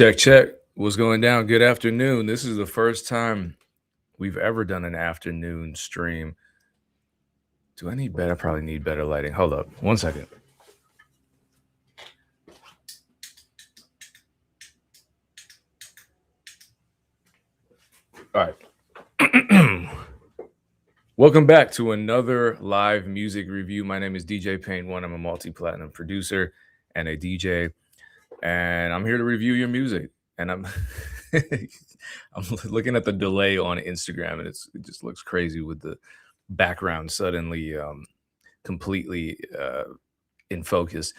Check, check. What's going down? Good afternoon. This is the first time we've ever done an afternoon stream. Do I need better? I probably need better lighting. Hold up. 1 second. All right. Welcome back to another live music review. My name is DJ Pain One. I'm a multi-platinum producer and a DJ, and I'm here to review your music. And I'm I'm looking at the delay on Instagram, and it just looks crazy with the background suddenly completely in focus.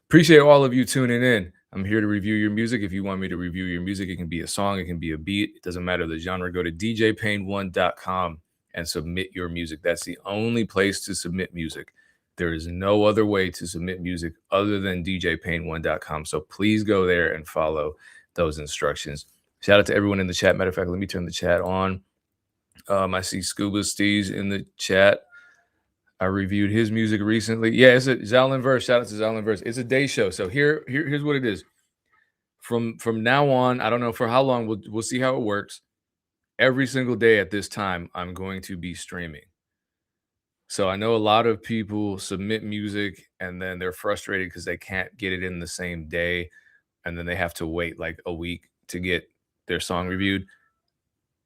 Appreciate all of you tuning in. I'm here to review your music. If you want me to review your music, it can be a song, it can be a beat. It doesn't matter the genre. Go to djpain1.com and submit your music. That's the only place to submit music. There is no other way to submit music other than djpain1.com. So please go there and follow those instructions. Shout out to everyone in the chat. Matter of fact, let me turn the chat on. I see Scuba Steez in the chat. I reviewed his music recently. Yeah, it's a Zalin Verse. Shout out to Zalin Verse. It's a day show. So here's what it is. From now on, I don't know for how long. We'll see how it works. Every single day at this time, I'm going to be streaming. So I know a lot of people submit music and then they're frustrated because they can't get it in the same day, and then they have to wait like a week to get their song reviewed.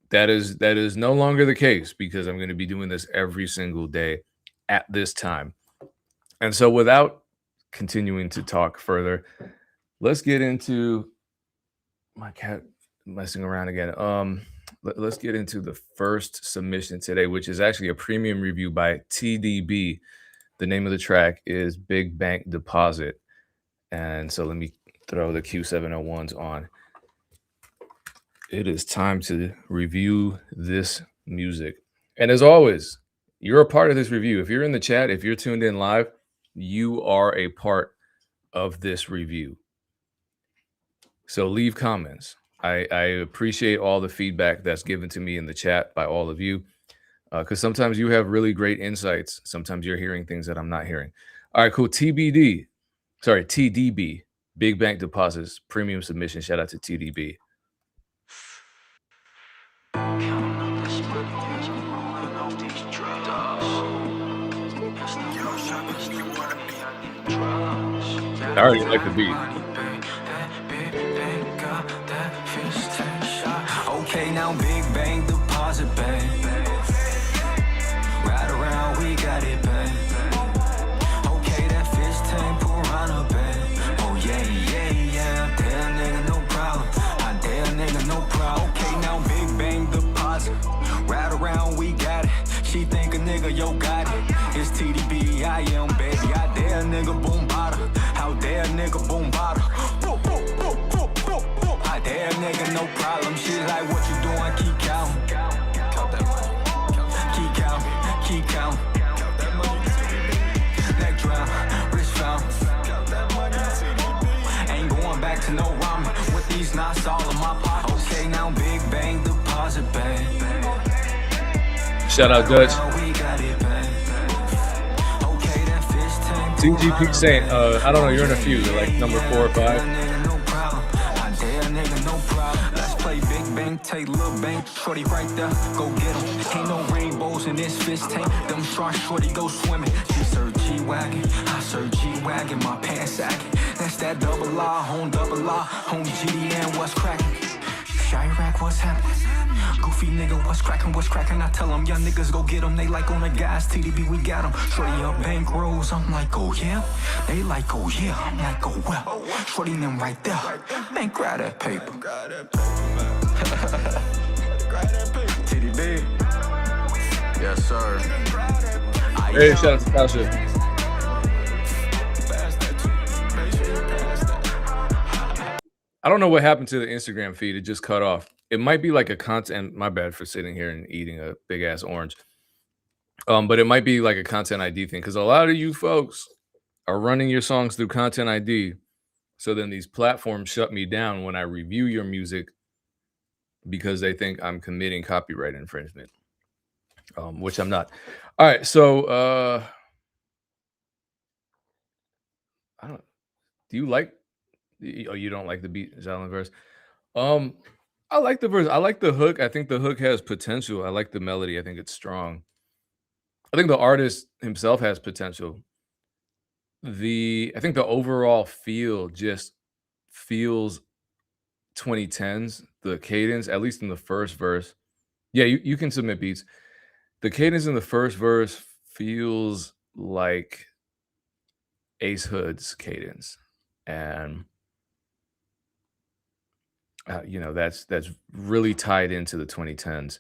That is no longer the case because I'm going to be doing this every single day at this time. And so without continuing to talk further, let's get into my cat messing around again. Let's get into the first submission today, which is actually a premium review by TDB. The name of the track is Big Bank Deposit. And so let me throw the Q701s on. It is time to review this music. And as always, you're a part of this review. If you're in the chat, if you're tuned in live, you are a part of this review. So leave comments. I appreciate all the feedback that's given to me in the chat by all of you, because sometimes you have really great insights. Sometimes you're hearing things that I'm not hearing. All right, cool. TDB, Big Bank Deposits, premium submission. Shout out to TDB. I already like the beat. Okay, now big bang deposit, babe. Right around, we got it, babe. Okay, that fish tank piranha, babe. Oh yeah, yeah, yeah. Damn nigga, no problem. I damn nigga, no problem. Okay, now big bang deposit. Right around, we got it. She think a nigga, yo, got it. It's TDB, I am, baby. I dare nigga, boom bada. How dare nigga, boom bada. I dare nigga, no problem. She's like, what you doing? Keep counting. Count that money. Keep counting. Keep counting. Count that money. Neck drown. Wrist found. Count that money. Ain't going back to no ramen. With these knots all in my pocket. Okay, now big bang deposit, babe. Shout out Dutch. TGP saying, I don't know, you're in a few. You're like number 4 or 5. Take little bank, shorty right there, go get him. Ain't no rainbows in this fish tank. Them sharks, shorty go swimming. She serve G-Wagon, I serve G-Wagon, my pants sagging. That's that double R, home GDN, what's cracking? Chirac, what's happening? Goofy nigga, what's cracking? I tell them, young niggas go get them. They like on the guys, TDB, we got them. Shorty up bank rolls, I'm like, oh yeah. They like, oh yeah, I'm like, oh well. Shorty them right there. Man, grab that paper. TDB. Yes, sir. Hey, shout out to Tasha. I don't know what happened to the Instagram feed. It just cut off. It might be like a content. My bad for sitting here and eating a big ass orange. But it might be like a content ID thing, because a lot of you folks are running your songs through content ID. So then these platforms shut me down when I review your music because they think I'm committing copyright infringement, which I'm not. All right, so I don't. Do you like? Oh, you don't like the beat, Zalin Verse? Um, I like the verse. I like the hook. I think the hook has potential. I like the melody. I think it's strong. I think the artist himself has potential. I think the overall feel just feels 2010s. The cadence, at least in the first verse. Yeah, you can submit beats. The cadence in the first verse feels like Ace Hood's cadence, and that's really tied into the 2010s.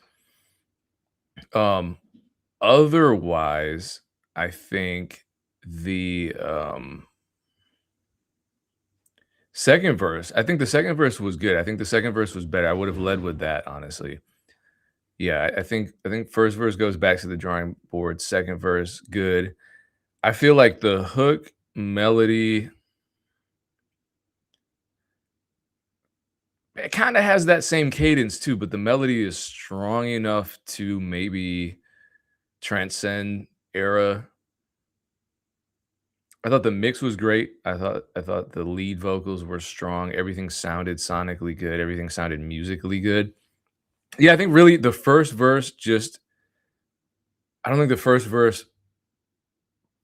Um, Otherwise, I think the second verse. I think the second verse was good. I think the second verse was better. I would have led with that, honestly. Yeah, I think first verse goes back to the drawing board. Second verse, good. I feel like the hook melody, it kind of has that same cadence too, but the melody is strong enough to maybe transcend era. I thought the mix was great. I thought the lead vocals were strong. Everything sounded sonically good. Everything sounded musically good. Yeah, I think really the first verse just I don't think the first verse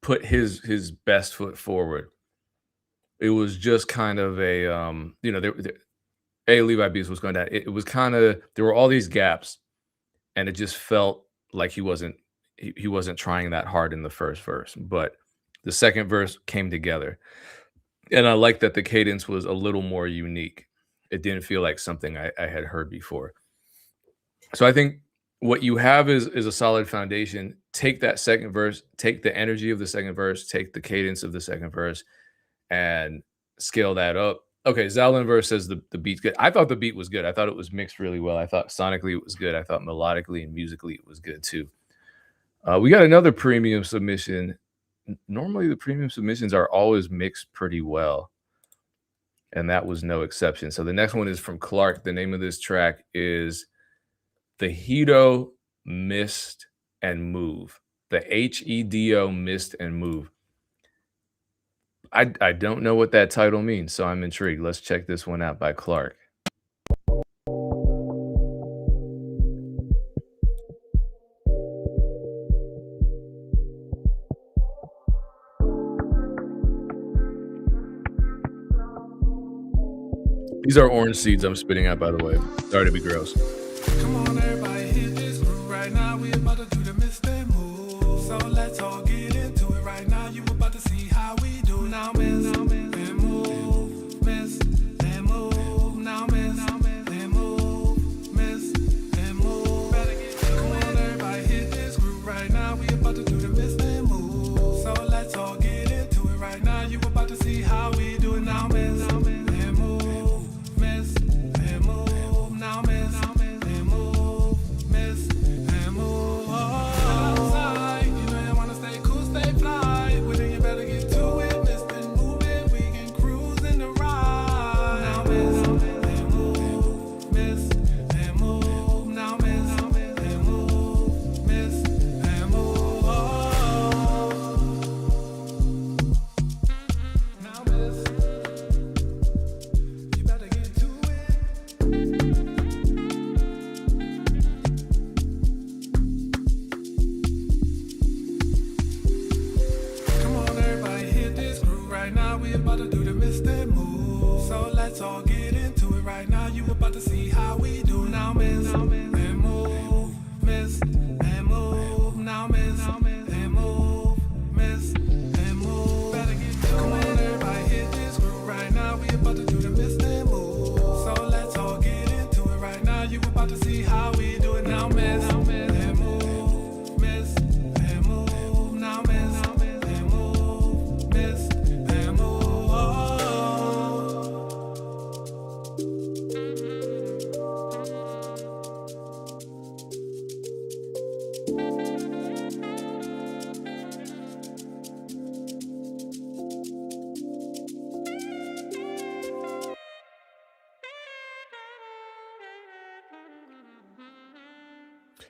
put his best foot forward. It was just kind of a Levi Beast was going down. It was kind of there were all these gaps, and it just felt like he wasn't trying that hard in the first verse. But the second verse came together. And I like that the cadence was a little more unique. It didn't feel like something I had heard before. So I think what you have is a solid foundation. Take that second verse, take the energy of the second verse, take the cadence of the second verse, and scale that up. Okay, Zalinverse says the beat's good. I thought the beat was good. I thought it was mixed really well. I thought sonically it was good. I thought melodically and musically it was good too. We got another premium submission. Normally the premium submissions are always mixed pretty well, and that was no exception. So the next one is from Clark. The name of this track is The Hedo Mist and Move. The HEDO Mist and Move. I don't know what that title means, so I'm intrigued. Let's check this one out by Clark. These are orange seeds I'm spitting out, by the way. Sorry to be gross. Come on, everybody, hit this groove right now. We about to do the mistake move. So let's all get into it right now. You about to see how we do it. Now, miss, and move, miss, and move. Now, miss, and move, miss, and move. Come on, everybody, hit this groove right now. We about to do the mistake move. So let's all get into it right now. You about to see how we do it. Now, miss, and move, miss, and move. Now, miss.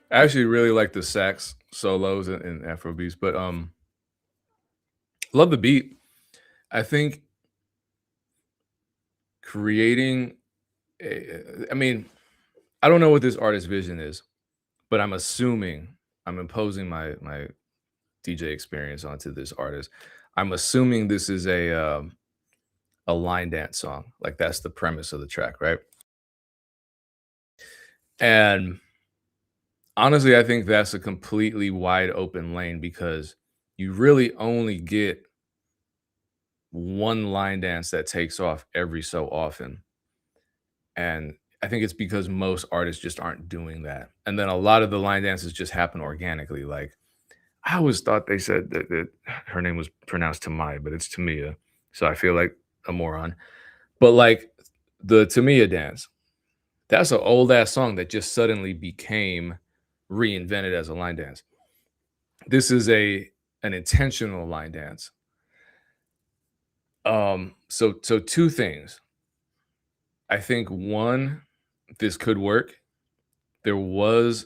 I actually really like the sax solos in Afrobeats, but love the beat. I think creating I mean, I don't know what this artist's vision is, but I'm assuming I'm imposing my DJ experience onto this artist. I'm assuming this is a line dance song. Like that's the premise of the track, right? And honestly, I think that's a completely wide open lane because you really only get one line dance that takes off every so often. And I think it's because most artists just aren't doing that. And then a lot of the line dances just happen organically. Like I always thought they said that her name was pronounced Tamaya, but it's Tamia. So I feel like a moron. But like the Tamia dance, that's an old ass song that just suddenly became reinvented as a line dance. This is an intentional line dance. So two things. I think one, this could work. There was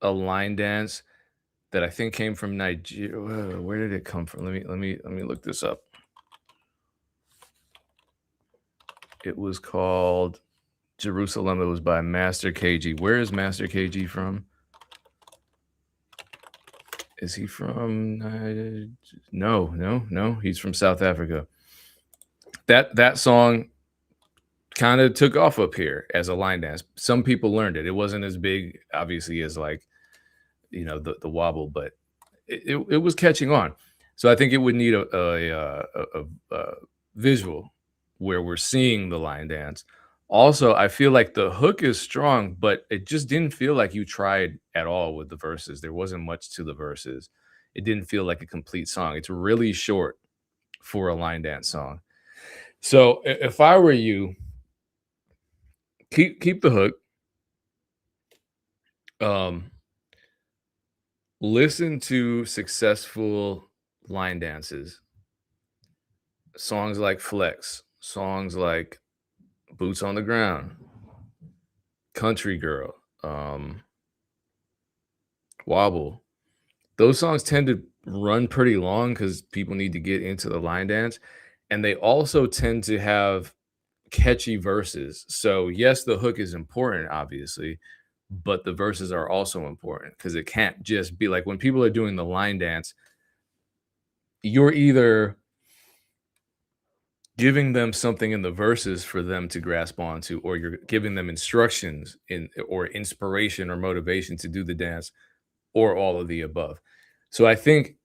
a line dance that I think came from Nigeria. Where did it come from? Let me look this up. It was called Jerusalem. It was by Master KG. Where is Master KG from? Is he from? No. He's from South Africa. That song kind of took off up here as a line dance. Some people learned it. It wasn't as big, obviously, as like the wobble, but it was catching on. So I think it would need a visual where we're seeing the line dance. Also, I feel like the hook is strong, but it just didn't feel like you tried at all with the verses. There wasn't much to the verses. It didn't feel like a complete song. It's really short for a line dance song. So if I were you, keep the hook. Listen to successful line dances. Songs like Flex, songs like Boots on the Ground, Country Girl, Wobble. Those songs tend to run pretty long because people need to get into the line dance. And they also tend to have catchy verses. So yes, the hook is important, obviously, but the verses are also important because it can't just be like when people are doing the line dance, you're either giving them something in the verses for them to grasp onto, or you're giving them instructions or inspiration or motivation to do the dance, or all of the above. So I think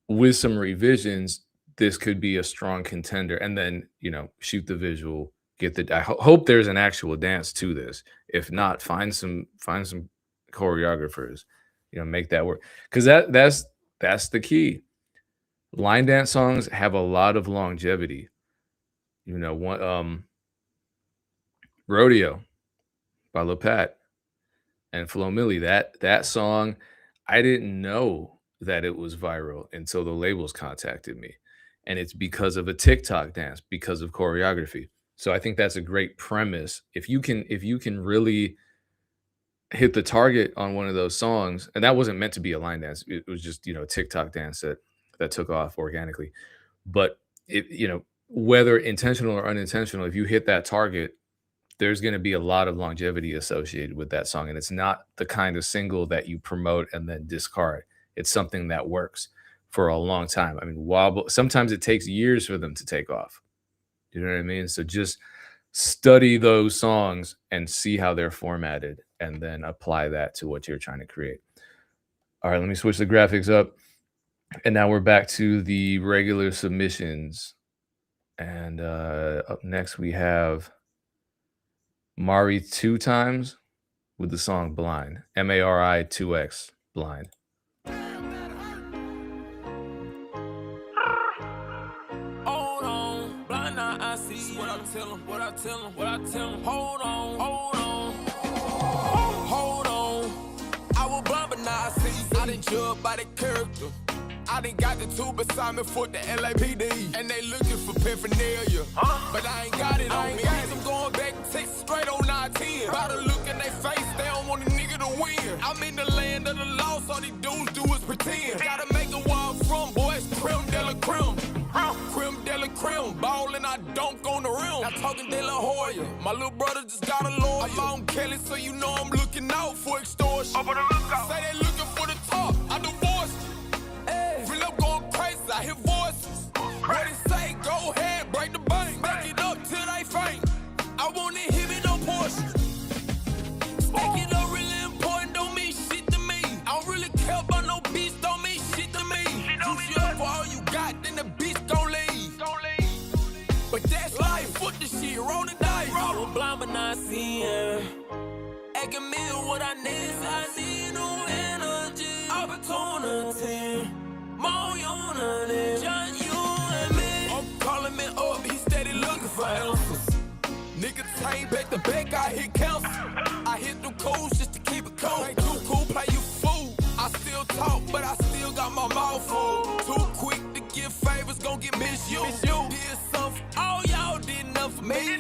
with some revisions, this could be a strong contender. And then, shoot the visual, I hope there's an actual dance to this. If not, find some choreographers, make that work. Because that's the key. Line dance songs have a lot of longevity. Rodeo by Lil Pat and Flo Milli. That song, I didn't know that it was viral until the labels contacted me. And it's because of a TikTok dance, because of choreography. So I think that's a great premise. If you can really hit the target on one of those songs, and that wasn't meant to be a line dance. It was just, a TikTok dance that took off organically. But whether intentional or unintentional, if you hit that target, there's going to be a lot of longevity associated with that song. And it's not the kind of single that you promote and then discard. It's something that works for a long time. I mean, Wobble, sometimes it takes years for them to take off. You know what I mean? So just study those songs and see how they're formatted and then apply that to what you're trying to create. All right, let me switch the graphics up. And now we're back to the regular submissions. And up next we have Mari 2 times with the song Blind. Mari 2X Blind. What I tell him, hold on. I was blind, but now I see. I done judged by the character. I done got the tube assignment for the LAPD. And they looking for paraphernalia. But I ain't got it on me. I'm going back to Texas straight on 9-10. By the look in their face, they don't want a nigga to win. I'm in the land of the lost, all these dudes do is pretend. Gotta make it where I'm from, boys. Creme de la creme. Creme de la creme. rim. Ball and I dunk on the rim. I'm talking De La Hoya. My little brother just got a lawyer. I'm on Kelly, so you know I'm looking out for extortion. Over the lookout. Say they looking for the top. I divorced you. Hey. Feel up going crazy. I hear voices. What it say? Go ahead, break the bank. Back it up till they faint. I want to hit me no portion. Stacking up really important, don't mean shit to me. I don't really care about no beats, don't mean shit to me. Juice you up for all you got, then the beats gon' leave. But that's life, foot the shit, roll the dice. I was blind but not seeing. Acting me what I need no energy. Opportunity, more unity. Just you and me. I'm calling me up, he steady looking for answers. Niggas ain't back to back, I hit counsel. I hit the codes just to keep it cold. Ain't too cool, play you fool. I still talk, but I still got my mouth full. Too quick to give favors, gon' get misused. Did something, all y'all did nothing for me. Did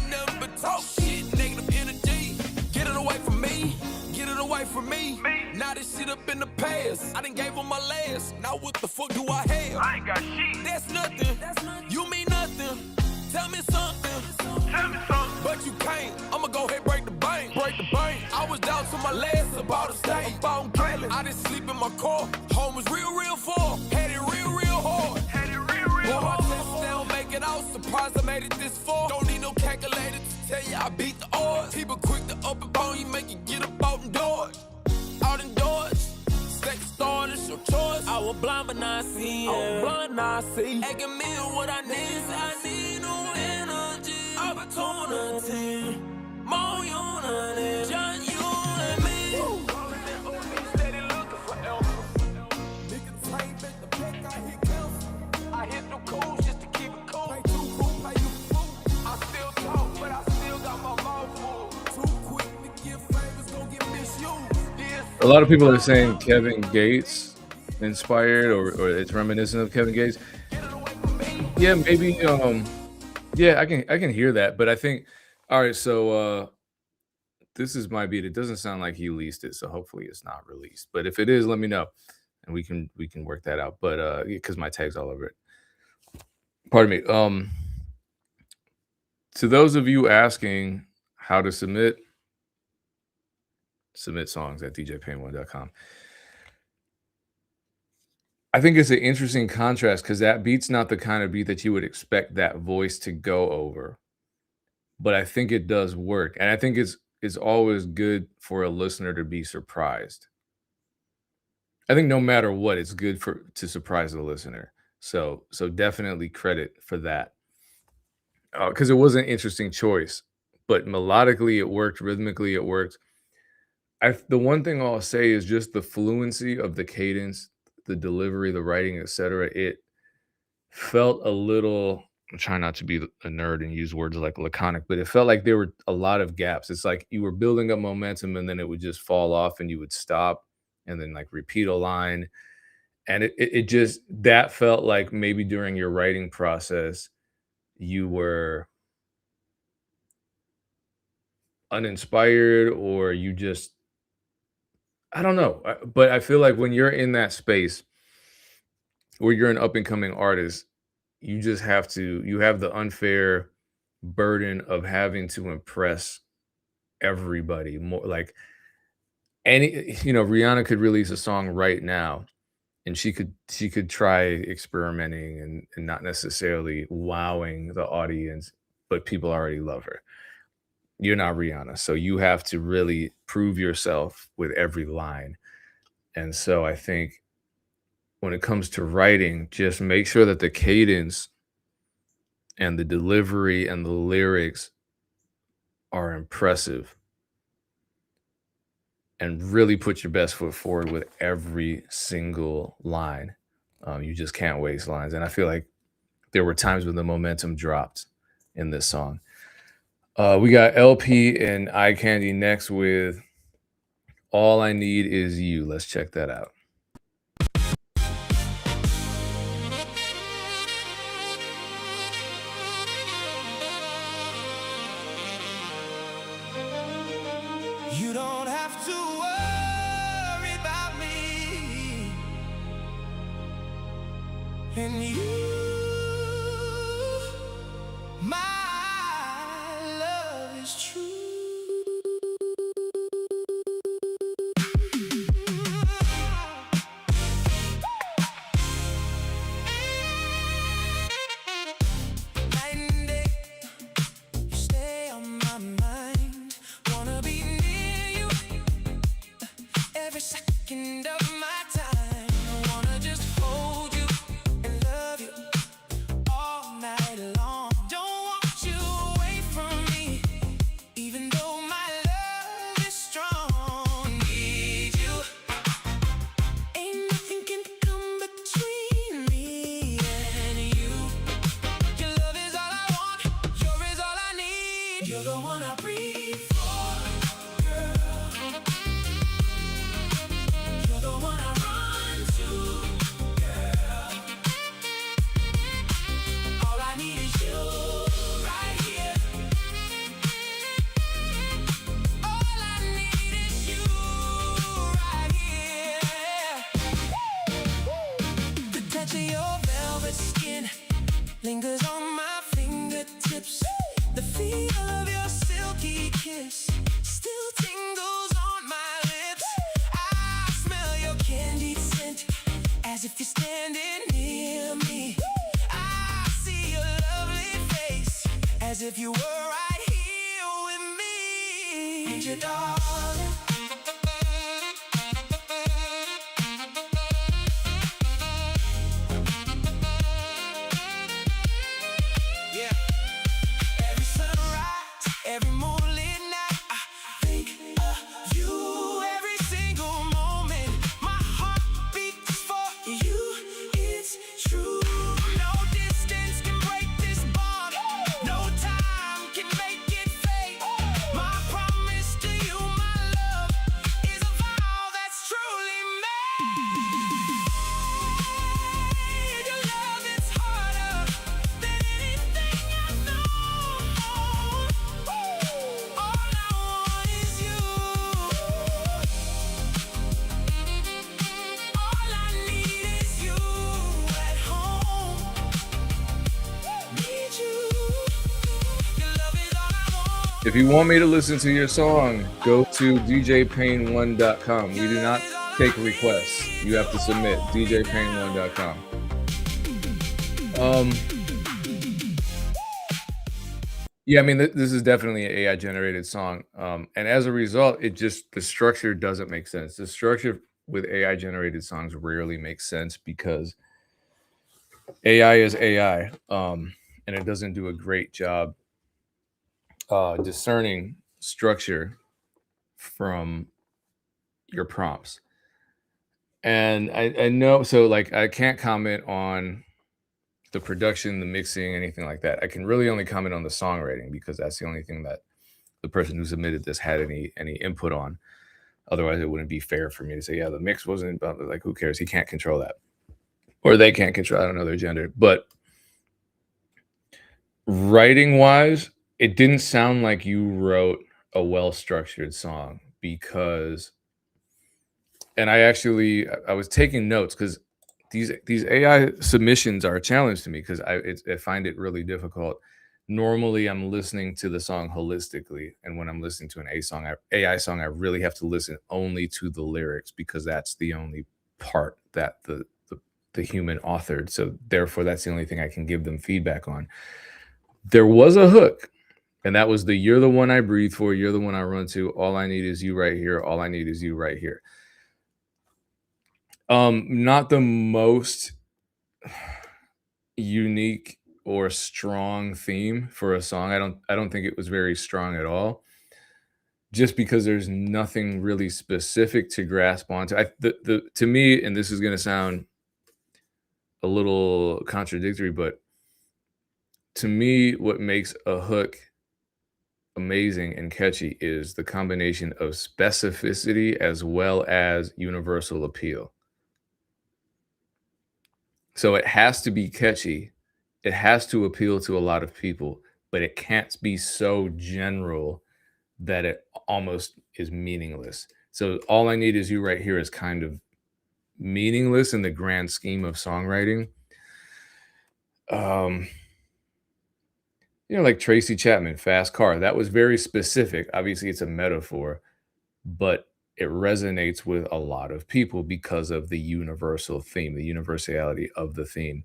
nothing but talk shit, negative energy. Get it away from me, get it away from me. Now this shit up in the past, I done gave them my last. Now what the fuck do I have? I ain't got shit. That's nothing, you mean nothing. Tell me something. But you can't. I'ma go ahead break the bank. Break the bank. I was down to my last about a state. About Kelly. I didn't sleep in my car. Home was real far. Had it real hard. Boy, my touchdown make it out. Surprised I made it this far. Don't need no calculator to tell you I beat the odds. People quick to up and bone you, make you get up out and dodge. Out and dodge. Stack the start, it's your choice. I was blind but not seeing. Acting me what I need no energy. Opportunity, more unity. Just you and me. Steady looking for niggas ain't back to back, I hit counsel. I hit the codes just to keep it cool. Ain't too cool, play you fool. I still talk, but I still got my mouth full. Too quick to give favors, gon' get misused. A lot of people are saying Kevin Gates inspired or it's reminiscent of Kevin Gates. Yeah, maybe. Yeah, I can hear that, but I think all right. So this is my beat. It doesn't sound like he leased it, so hopefully it's not released. But if it is, let me know, and we can work that out. But because my tag's all over it. Pardon me. To those of you asking how to submit songs at djpain1.com. I think it's an interesting contrast because that beat's not the kind of beat that you would expect that voice to go over. But I think it does work. And I think it's always good for a listener to be surprised. I think no matter what, it's good to surprise the listener. So definitely credit for that. Because it was an interesting choice. But melodically, it worked. Rhythmically, it worked. The one thing I'll say is just the fluency of the cadence, the delivery, the writing, etc. It felt a little, I'm trying not to be a nerd and use words like laconic, but it felt like there were a lot of gaps. It's like you were building up momentum and then it would just fall off and you would stop and then like repeat a line. And it just, that felt like maybe during your writing process, you were uninspired or you just, I don't know, but I feel like when you're in that space where you're an up and coming artist, you just have the unfair burden of having to impress everybody more. Like Rihanna could release a song right now and she could try experimenting and not necessarily wowing the audience, but people already love her. You're not Rihanna, so you have to really prove yourself with every line. And so I think when it comes to writing, just make sure that the cadence and the delivery and the lyrics are impressive and really put your best foot forward with every single line. You just can't waste lines. And I feel like there were times when the momentum dropped in this song. We got LP and Eye Candy next with All I Need Is You. Let's check that out. You don't have to worry about me. And you You're the one I breathe for, girl. You're the one I run to, girl. All I need is you right here. All I need is you right here. The touch of your velvet skin lingers on my fingertips. The feel of your silky kiss still tingles on my lips. I smell your candied scent as if you're standing near me. I see your lovely face as if you were right here with me. And your darling. Every sunrise, every moonlit night, I think of you every single moment. My heart beats for you, it's true. No distance can break this bond. No time can make it fade. My promise to you, my love, is a vow that's truly made. Your love is harder than anything I know. All I want is you. All I need is you at home. Need you. Your love is all I want. If you want me to listen to your song, go to djpain1.com. We do not take requests. You have to submit djpain1.com. Yeah, I mean, this is definitely an AI generated song. And as a result, the structure doesn't make sense. The structure with AI generated songs rarely makes sense because AI is AI. And it doesn't do a great job discerning structure from your prompts. And I know, so like, I can't comment on the production, the mixing, anything like that. I can really only comment on the songwriting because that's the only thing that the person who submitted this had any input on. Otherwise, it wouldn't be fair for me to say, yeah, the mix wasn't, like, who cares? He can't control that. Or they can't control, I don't know their gender. But writing wise, it didn't sound like you wrote a well-structured song because, and I was taking notes because these AI submissions are a challenge to me because I find it really difficult. Normally, I'm listening to the song holistically, and when I'm listening to an AI song, I really have to listen only to the lyrics because that's the only part that the human authored. So therefore, that's the only thing I can give them feedback on. There was a hook, and that was "You're the one I breathe for, you're the one I run to. All I need is you right here. All I need is you right here." Not the most unique or strong theme for a song. I don't think it was very strong at all. Just because there's nothing really specific to grasp onto. To me, and this is going to sound a little contradictory, but to me, what makes a hook amazing and catchy is the combination of specificity as well as universal appeal. So it has to be catchy. It has to appeal to a lot of people, but it can't be so general that it almost is meaningless. So all I need is you right here is kind of meaningless in the grand scheme of songwriting. Like Tracy Chapman, Fast Car, that was very specific. Obviously, it's a metaphor, but it resonates with a lot of people because of the universal theme, the universality of the theme.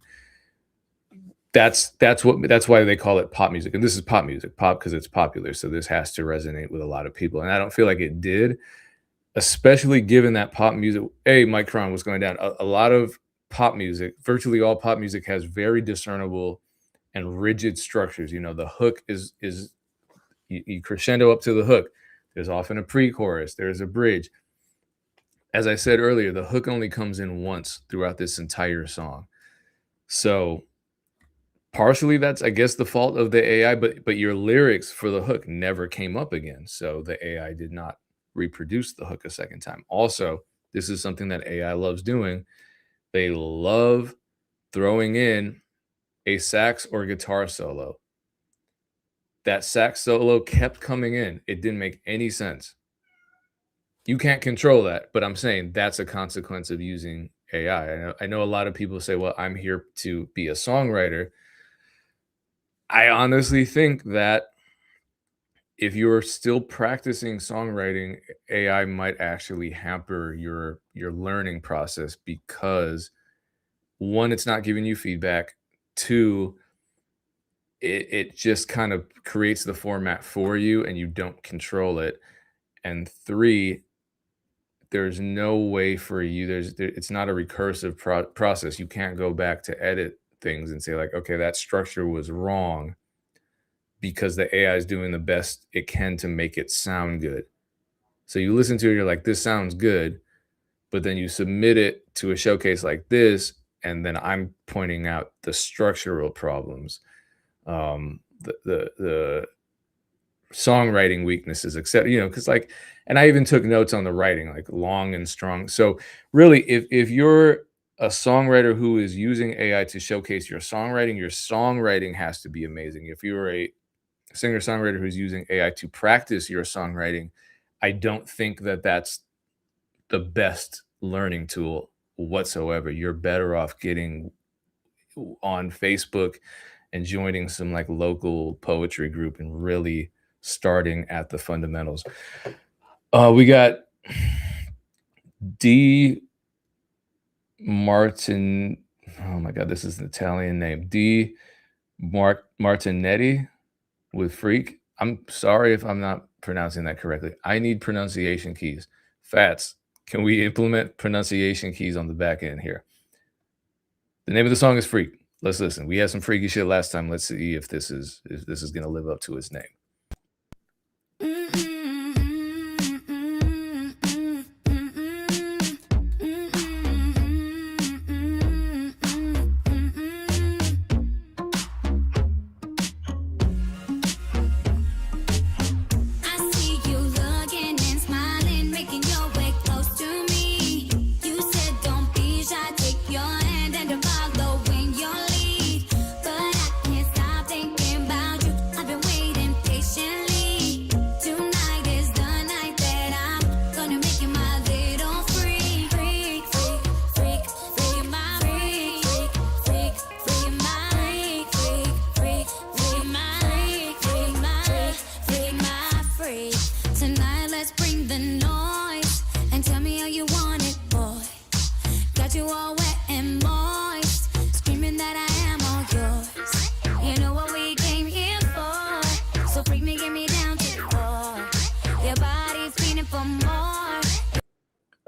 That's why they call it pop music. And this is pop music, pop because it's popular. So this has to resonate with a lot of people. And I don't feel like it did, especially given that pop music, Micron was going down. A lot of pop music, virtually all pop music has very discernible and rigid structures. The hook is you crescendo up to the hook. There's often a pre-chorus. There's a bridge. As I said earlier, the hook only comes in once throughout this entire song. So partially that's, I guess, the fault of the AI, but your lyrics for the hook never came up again, so the AI did not reproduce the hook a second time. Also, this is something that AI loves doing. They love throwing in a sax or guitar solo. That sax solo kept coming in. It didn't make any sense. You can't control that, but I'm saying that's a consequence of using AI. I know a lot of people say, well, I'm here to be a songwriter. I honestly think that if you're still practicing songwriting, AI might actually hamper your learning process because one, it's not giving you feedback. Two, it just kind of creates the format for you and you don't control it. And three, there's no way for you. It's not a recursive process. You can't go back to edit things and say like, okay, that structure was wrong because the AI is doing the best it can to make it sound good. So you listen to it, you're like, this sounds good, but then you submit it to a showcase like this, and then I'm pointing out the structural problems, the songwriting weaknesses, except because like, and I even took notes on the writing, like long and strong. So really, if you're a songwriter who is using AI to showcase your songwriting has to be amazing. If you're a singer-songwriter who's using AI to practice your songwriting, I don't think that that's the best learning tool whatsoever. You're better off getting on Facebook and joining some like local poetry group and really starting at the fundamentals. We got D Martin. Oh my God, this is an Italian name. D Martinetti with Freak. I'm sorry if I'm not pronouncing that correctly. I need pronunciation keys. Fats, can we implement pronunciation keys on the back end here? The name of the song is Freak. Let's listen. We had some freaky shit last time. Let's see if this is going to live up to its name.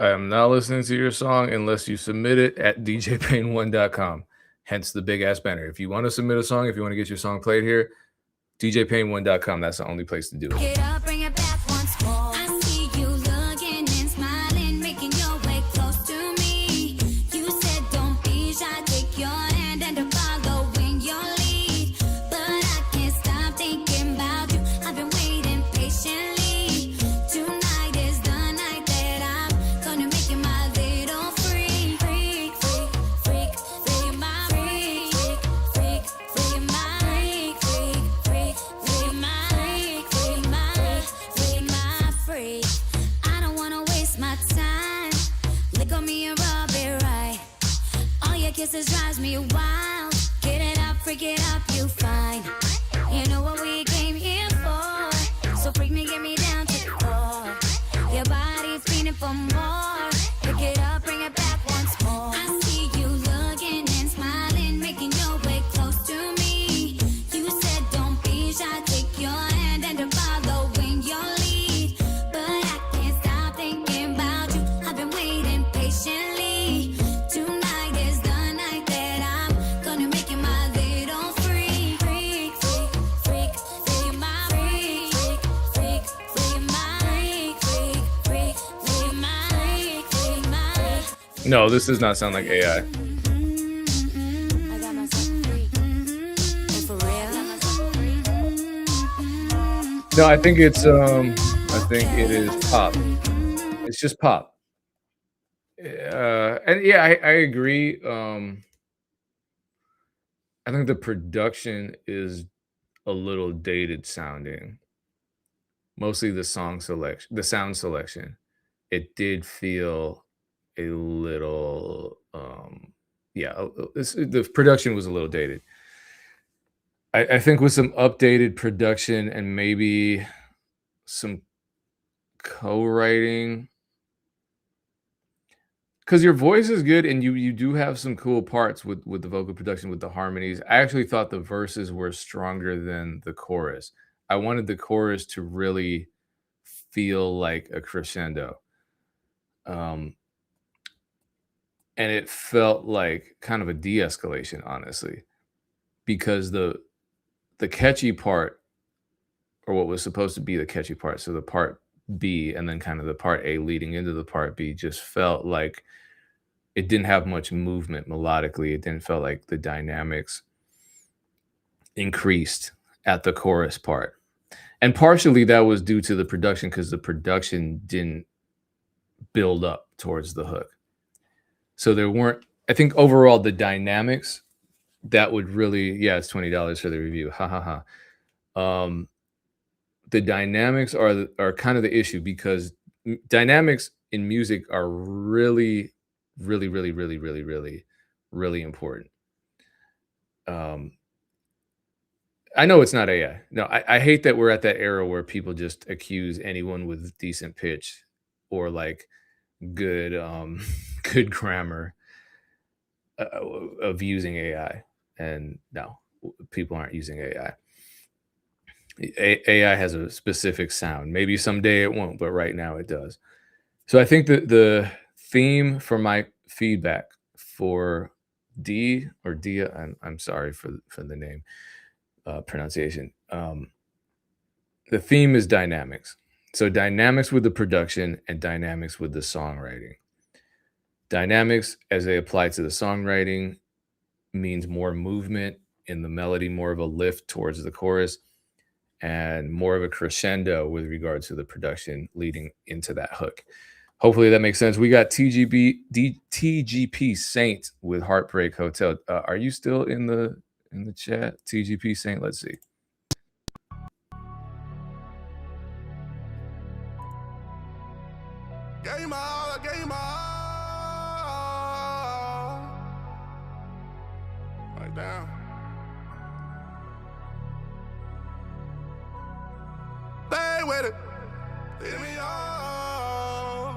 I am not listening to your song unless you submit it at djpain1.com. Hence the big ass banner. If you want to submit a song, if you want to get your song played here, djpain1.com. That's the only place to do it. Get up, bring it back once more. I see you looking and smiling, making your way close to me. You said don't be shy, take your hand and following your lead. But I can't stop thinking about you. I've been waiting patiently. Tonight is the night that I'm gonna make you my little freak. Freak, freak, freak, freak, my freak. Freak, freak, my freak. Freak, freak, my freak. Freak, my freak. I don't wanna waste my time. Lick on me and rub it right. All your kisses drives me wild. Get it up, freak it up, you fine. You know what we came here for. So freak me, get me down to the floor. Your body's feeling for more. Pick it up, bring it back once more. I see you looking and smiling, making your way close to me. You said don't be shy, take your hand and following your lead. But I can't stop thinking about you. I've been waiting patiently. Tonight is the night that I'm gonna make you my little freak. Freak, freak, freak, freak, my freak. Freak, freak, my freak. Freak, freak, my freak. Freak, my freak. No, this does not sound like AI. I got myself a freak. No, I think it is pop. It's just pop. And yeah, I agree. I think the production is a little dated sounding. Mostly the sound selection. It did feel a little, the production was a little dated. I think with some updated production and maybe some co-writing, because your voice is good and you do have some cool parts with the vocal production, with the harmonies. I actually thought the verses were stronger than the chorus. I wanted the chorus to really feel like a crescendo. And it felt like kind of a de-escalation, honestly, because the catchy part, or what was supposed to be the catchy part, so the part B and then kind of the part A leading into the part B, just felt like it didn't have much movement melodically. It didn't feel like the dynamics increased at the chorus part. And partially that was due to the production, because the production didn't build up towards the hook. So there weren't, I think overall the dynamics that would really, yeah, it's $20 for the review. Ha ha ha. The dynamics are kind of the issue, because dynamics in music are really, really, really, really, really, really, really important. I know it's not AI. No, I hate that we're at that era where people just accuse anyone with decent pitch or like good good grammar of using AI. And no, people aren't using AI. AI has a specific sound. Maybe someday it won't, but right now it does. So I think that the theme for my feedback for D or Dia, I'm sorry for the name pronunciation. The theme is dynamics. So dynamics with the production and dynamics with the songwriting. Dynamics as they apply to the songwriting means more movement in the melody, more of a lift towards the chorus, and more of a crescendo with regard to the production leading into that hook. Hopefully that makes sense. We got TGP Saint with Heartbreak Hotel. Are you still in the chat? TGP Saint, let's see. Game on, game on. Right down. Stay with it. Leave me on.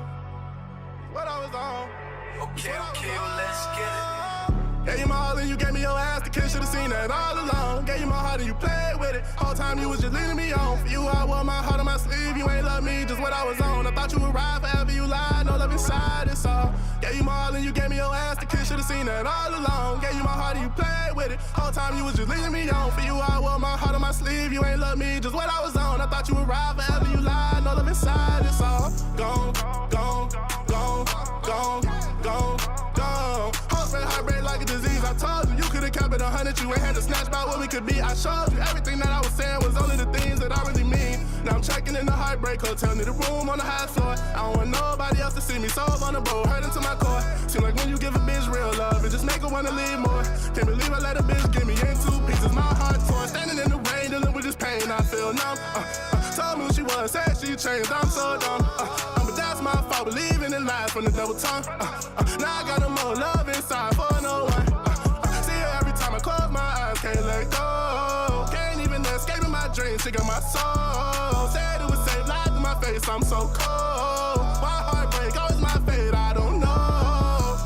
What I was on. Okay, well, let's get it. Gave you my all and you gave me your ass. The kid should've seen that all along. Gave you my heart and you played with it. Whole time you was just leading me on. For you, I wore my heart on my sleeve. You ain't love me, just what I was on. I thought you would ride forever, you lied. No love inside, it's all. Gave you my all and you gave me your ass. The kid should've seen that all along. Gave you my heart and you played with it. Whole time you was just leading me on. For you, I wore my heart on my sleeve. You ain't love me, just what I was on. I thought you would ride forever, you lied. No love inside, it's all. Gone, gone, gone, gone, gone, gone. Heartbreak like a disease. I told you, you could've kept it 100. You ain't had to snatch about what we could be. I showed you everything that I was saying was only the things that I really mean. Now I'm checking in the Heartbreak Hotel, need a room on the high floor. I don't want nobody else to see me so vulnerable, hurting to my core. Seem like when you give a bitch real love, it just make her wanna leave more. Can't believe I let a bitch get me in 2 pieces. My heart torn, standing in the rain, dealing with this pain. I feel numb. Told me who she was, said she changed. I'm so dumb. But that's my fault, believing in lies from the double tongue. Now I got no more love inside for no one. See her every time I close my eyes, can't let go. Can't even escape in my dreams, she got my soul. Said it was safe, lied to my face, I'm so cold. Why heartbreak, always my fate, I don't know.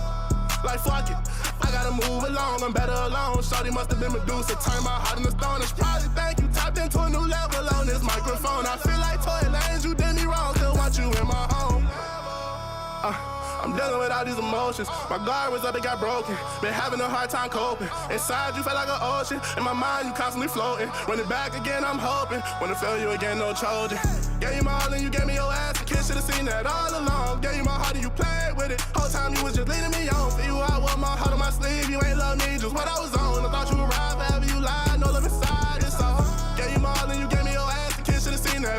Like fuck it, I gotta move along, I'm better alone. Shorty must have been Medusa, turn my heart into stone. It's probably thank you, tapped into a new level on this microphone. I feel like Toy Lanez, you did me wrong, still want you in my home. I'm dealing with all these emotions. My guard was up, it got broken. Been having a hard time coping. Inside you felt like an ocean. In my mind you constantly floating. Running back again, I'm hoping. Wanna feel you again, no Trojan. Gave you my all and you gave me your ass. The kid should've seen that all along. Gave you my heart and you played with it. Whole time you was just leading me on. For you, I wore my heart on my sleeve. You ain't love me, just what I was on. I thought you would ride forever, you lied. No love inside, it's all. Gave you my all and you gave me your ass. The kid should've seen that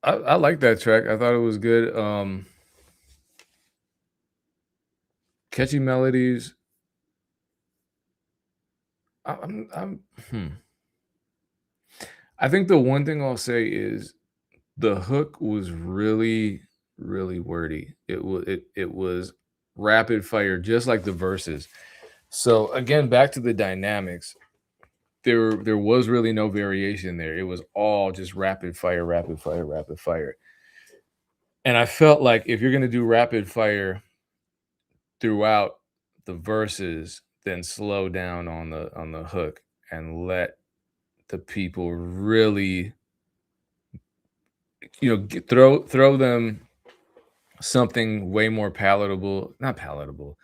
I like that track. I thought it was good. Catchy melodies. I think the one thing I'll say is the hook was really, really wordy. It was rapid fire, just like the verses. So again, back to the dynamics. There was really no variation there. It was all just rapid fire, rapid fire, rapid fire. And I felt like if you're gonna do rapid fire throughout the verses, then slow down on the hook and let the people really, throw them something way more palatable, not palatable,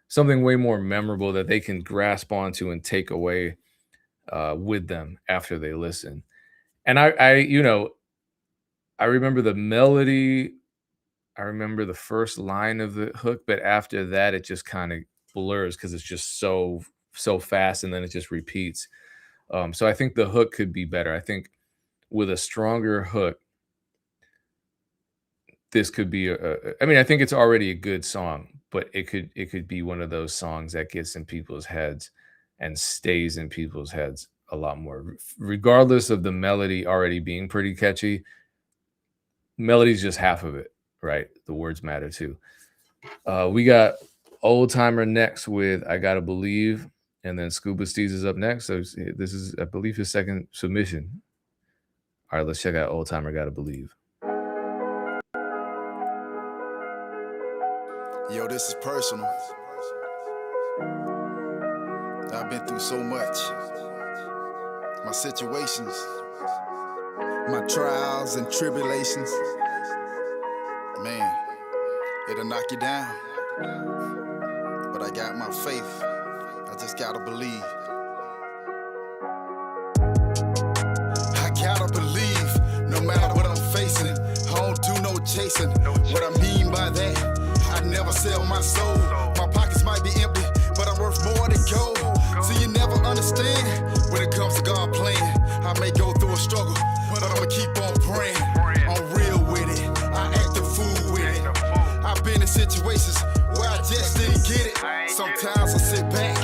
something way more memorable that they can grasp onto and take away with them after they listen. And I remember the melody. I remember the first line of the hook, but after that, it just kind of blurs because it's just so fast, and then it just repeats. So I think the hook could be better. I think with a stronger hook, this could be I mean, I think it's already a good song, but it could be one of those songs that gets in people's heads and stays in people's heads a lot more, regardless of the melody already being pretty catchy. Melody's just half of it, right? The words matter too. We got Old Timer next with I Gotta Believe, and then Scuba Steez is up next. So this is, I believe, his second submission. All right, let's check out Old Timer Gotta Believe. Yo, this is personal. I've been through so much. My situations, my trials and tribulations. Man, it'll knock you down. But I got my faith. I just gotta believe. I gotta believe, no matter what I'm facing. I don't do no chasing. What I mean by that, I never sell my soul. My pockets might be empty, but I'm worth more than gold. So you never understand when it comes to God plan. I may go through a struggle, but I'ma keep on praying. I'm real with it, I act a fool with it. I've been in situations where I just didn't get it. Sometimes I sit back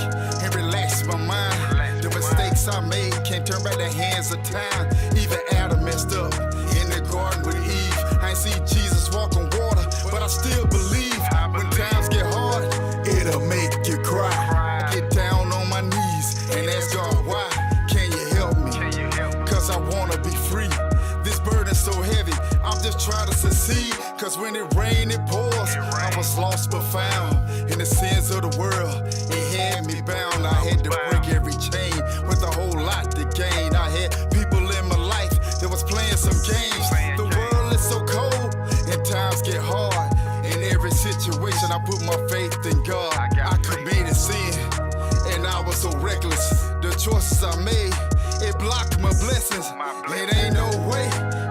and relax my mind. The mistakes I made can't turn back the hands of time. Even Adam messed up in the garden with Eve. I ain't see Jesus walk on water, but I still believe when times get hard, it'll make you cry. Get down on my knees and ask God, why can you help me? Cause I wanna be free. This burden's so heavy, I'm just trying to succeed. Cause when it rains, it pours. I was lost but found in the sins of the world. It had me bound. I had to break every chain with a whole lot to gain. I had people in my life that was playing some games. The world is so cold and times get hard. In every situation, I put my faith in God. I committed sin and I was so reckless. The choices I made, it blocked my blessings. It ain't no way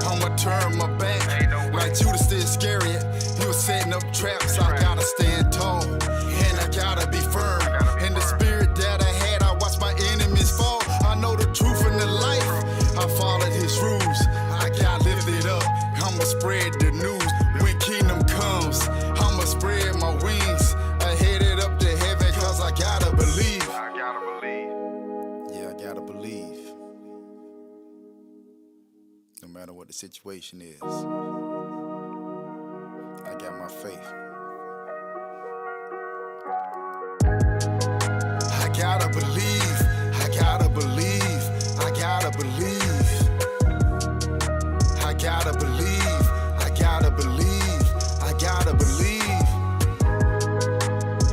I'ma turn my back. Like Judas Iscariot, he was setting up traps. I gotta stand tall and I gotta be firm. In the spirit that I had, I watched my enemies fall. I know the truth in the life, I followed his rules. I got lifted up, I'ma spread the news. When kingdom comes, I'ma spread my wings. I headed up to heaven cause I gotta believe. Yeah, I gotta believe. No matter what the situation is, I got my faith. I gotta believe, I gotta believe, I gotta believe. I gotta believe, I gotta believe, I gotta believe.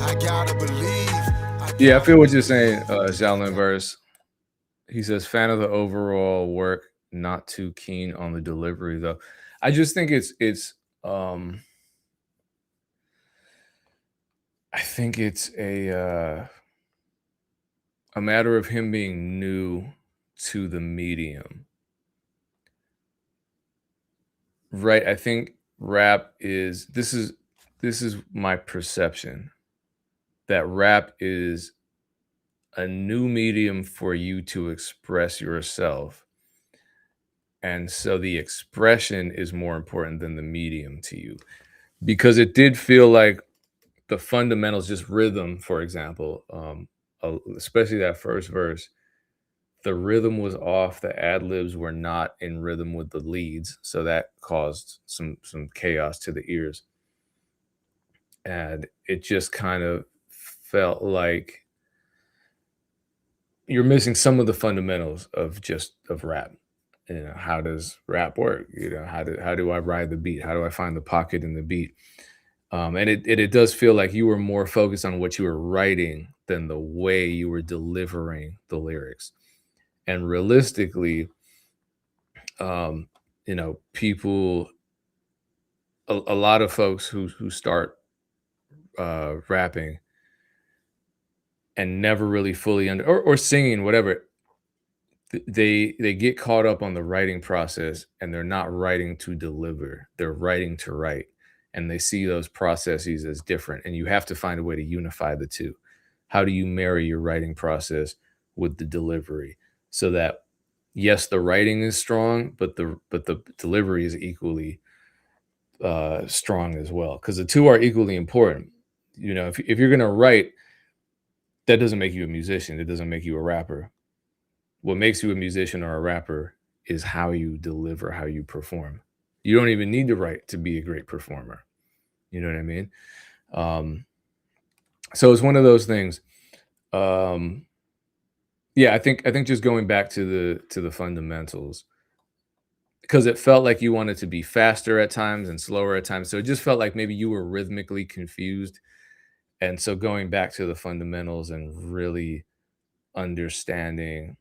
I gotta believe. Yeah, I feel what you're saying, Shaolin verse. He says, fan of the overall work, not too keen on the delivery though. I just think I think it's a matter of him being new to the medium. Right. I think rap is this is my perception that rap is a new medium for you to express yourself. And so the expression is more important than the medium to you, because it did feel like the fundamentals, just rhythm, for example, especially that first verse, the rhythm was off. The ad libs were not in rhythm with the leads, so that caused some chaos to the ears, and it just kind of felt like you're missing some of the fundamentals of rap. You know, how does rap work? You know, how do I ride the beat? How do I find the pocket in the beat? And it does feel like you were more focused on what you were writing than the way you were delivering the lyrics. And realistically, you know, people, a lot of folks who start rapping and never really fully or singing, whatever, they get caught up on the writing process, and they're not writing to deliver. They're writing to write, and they see those processes as different. And you have to find a way to unify the two. How do you marry your writing process with the delivery so that, yes, the writing is strong, but the delivery is equally strong as well, because the two are equally important. You know, if you're gonna write, that doesn't make you a musician. It doesn't make you a rapper. What makes you a musician or a rapper is how you deliver, how you perform. You don't even need to write to be a great performer. You know what I mean? So it's one of those things. Yeah, I think just going back to the fundamentals, because it felt like you wanted to be faster at times and slower at times. So it just felt like maybe you were rhythmically confused. And so going back to the fundamentals and really understanding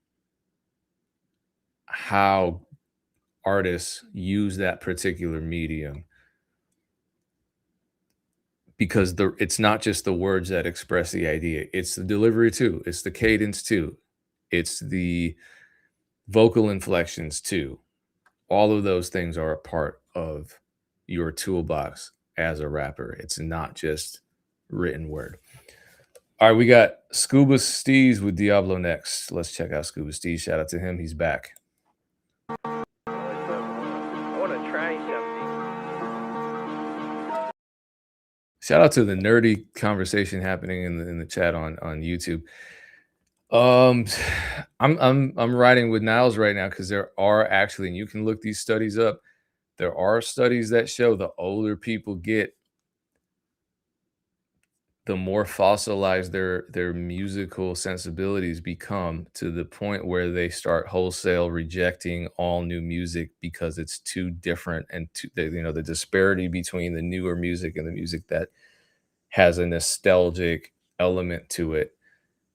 how artists use that particular medium, because it's not just the words that express the idea, it's the delivery too, it's the cadence too, it's the vocal inflections too. All of those things are a part of your toolbox as a rapper. It's not just written word. All right, we got Scuba Steez with Diablo next. Let's check out Scuba Steez. Shout out to him. He's back. I want to try something. Shout out to the nerdy conversation happening in the chat on YouTube. I'm riding with Niles right now, because there are actually, and you can look these studies up, there are studies that show the older people get, the more fossilized their musical sensibilities become, to the point where they start wholesale rejecting all new music because it's too different, and the disparity between the newer music and the music that has a nostalgic element to it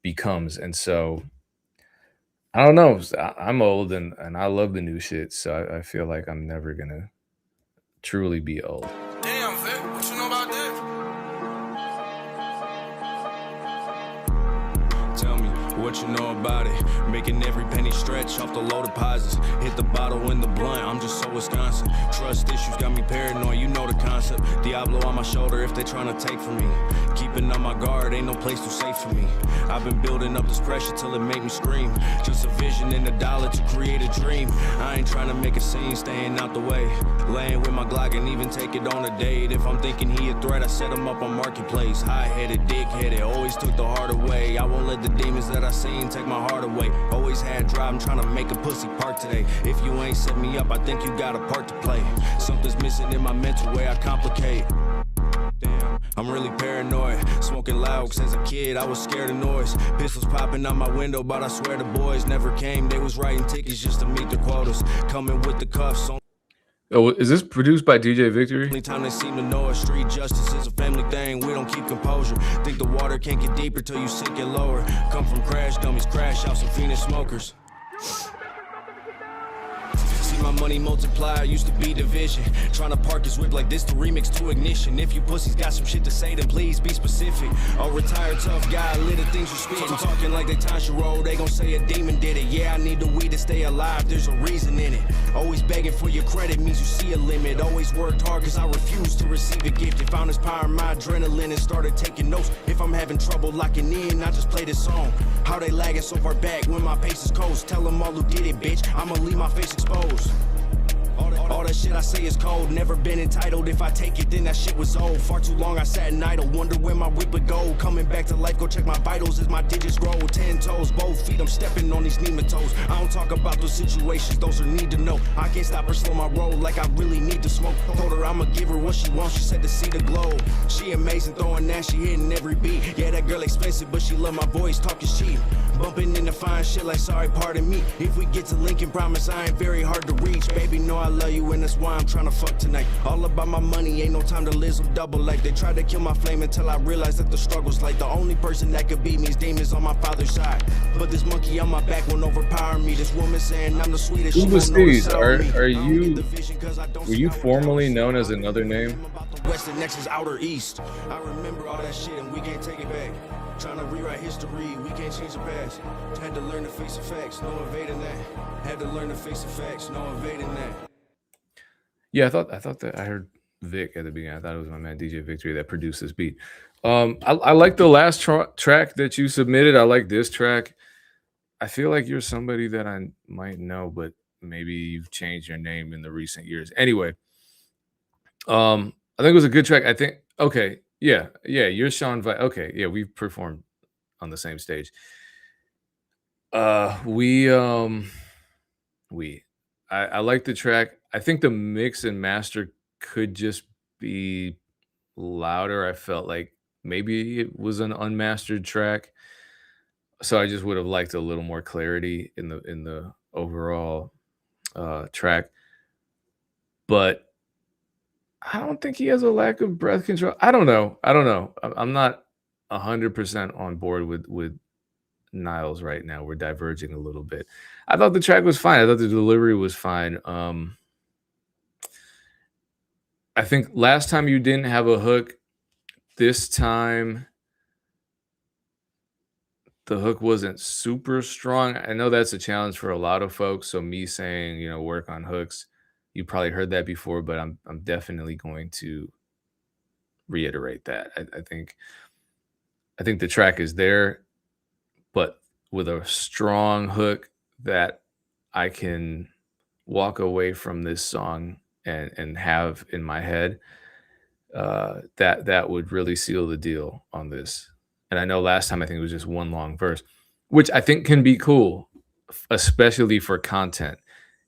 becomes. And so I don't know, I'm old and I love the new shit, so I feel like I'm never gonna truly be old. Damn, Vic, what you know about this? Tell me what you know about it. Making every penny stretch off the low deposits. Hit the bottle in the blunt, I'm just so Wisconsin. Trust issues got me paranoid, you know the concept. Diablo on my shoulder if they tryna take from me. Keeping on my guard, ain't no place too safe for me. I've been building up this pressure till it make me scream. Just a vision and a dollar to create a dream. I ain't trying to make a scene, staying out the way. Laying with my Glock and even take it on a date. If I'm thinking he a threat, I set him up on Marketplace. High-headed, dick-headed, always took the hard away. I won't let the demons that I seen take my heart away. Always had drive, I'm trying to make a pussy park today. If you ain't set me up, I think you got a part to play. Something's missing in my mental way I complicate. Damn, I'm really paranoid. Smoking loud, cause as a kid I was scared of noise. Pistols popping out my window, but I swear the boys never came. They was writing tickets just to meet the quotas. Coming with the cuffs on. Oh, is this produced by DJ Victory? Only time they seem to know us. Street justice is a family thing, we don't keep composure. Think the water can't get deeper till you sink it lower. Come from crash dummies, crash out some fiendish smokers. See my money multiply, used to be division. Trying to park his whip like this, the remix to Ignition. If you pussies got some shit to say, then please be specific. A retired tough guy, little things you spit. Talking like they Tasha Roll, they gon' say a demon did it. Yeah, I need the weed to stay alive, there's a reason in it. Always begging for your credit means you see a limit. Always worked hard cause I refuse to receive a gift. If found this power in my adrenaline and started taking notes. If I'm having trouble locking in, I just play this song. How they lagging so far back when my pace is coast. Tell them all who did it, bitch, I'ma leave my face exposed. All that shit I say is cold, never been entitled. If I take it, then that shit was old. Far too long I sat and idle, wonder where my whip would go. Coming back to life, go check my vitals as my digits grow. 10 toes, both feet, I'm stepping on these nematodes. I don't talk about those situations, those are need to know. I can't stop her, slow my roll like I really need to smoke. Told her I'ma give her what she wants, she said to see the glow. She amazing, throwing that, she hitting every beat. Yeah, that girl expensive, but she love my voice, talking cheap. Bumping into fine shit like sorry, pardon me. If we get to Lincoln, promise I ain't very hard to reach. Baby, know I love you and that's why I'm trying to fuck tonight. All about my money, ain't no time to live some double like they tried to kill my flame until I realized that the struggle's like the only person that could beat me is demons on my father's side. But this monkey on my back won't overpower me. This woman saying I'm the sweetest. Scuba Steez, were you formerly known as another name? West and next is outer east. I remember all that shit and we can't take it back. Trying to rewrite history, we can't change the past. Had to learn to face the facts, no evading that. Had to learn to face the facts, no evading that. Yeah, I thought that I heard Vic at the beginning. I thought it was my man DJ Victory that produced this beat. I like the last track that you submitted. I like this track. I feel like you're somebody that I might know, but maybe you've changed your name in the recent years. Anyway, I think it was a good track. I think okay. Yeah, you're Sean Vi. Okay, yeah, we've performed on the same stage. I like the track. I think the mix and master could just be louder. I felt like maybe it was an unmastered track, so I just would have liked a little more clarity in the overall track. But I don't think he has a lack of breath control. I don't know. I'm not 100% on board with Niles right now. We're diverging a little bit. I thought the track was fine. I thought the delivery was fine. I think last time you didn't have a hook. This time the hook wasn't super strong. I know that's a challenge for a lot of folks. So me saying, work on hooks, you probably heard that before, but I'm definitely going to reiterate that. I think the track is there, but with a strong hook that I can walk away from this song and have in my head, that would really seal the deal on this. And I know last time I think it was just one long verse, which I think can be cool, especially for content.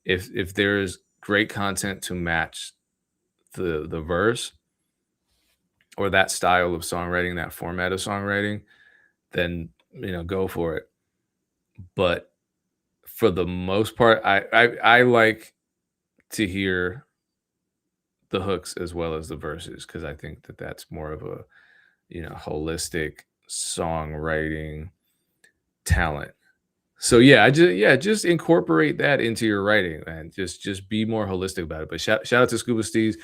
If there's great content to match the verse or that style of songwriting, that format of songwriting, then go for it. But for the most part, I like to hear the hooks as well as the verses, because I think that's more of a holistic songwriting talent. So just incorporate that into your writing and just be more holistic about it. But shout out to Scuba Steez.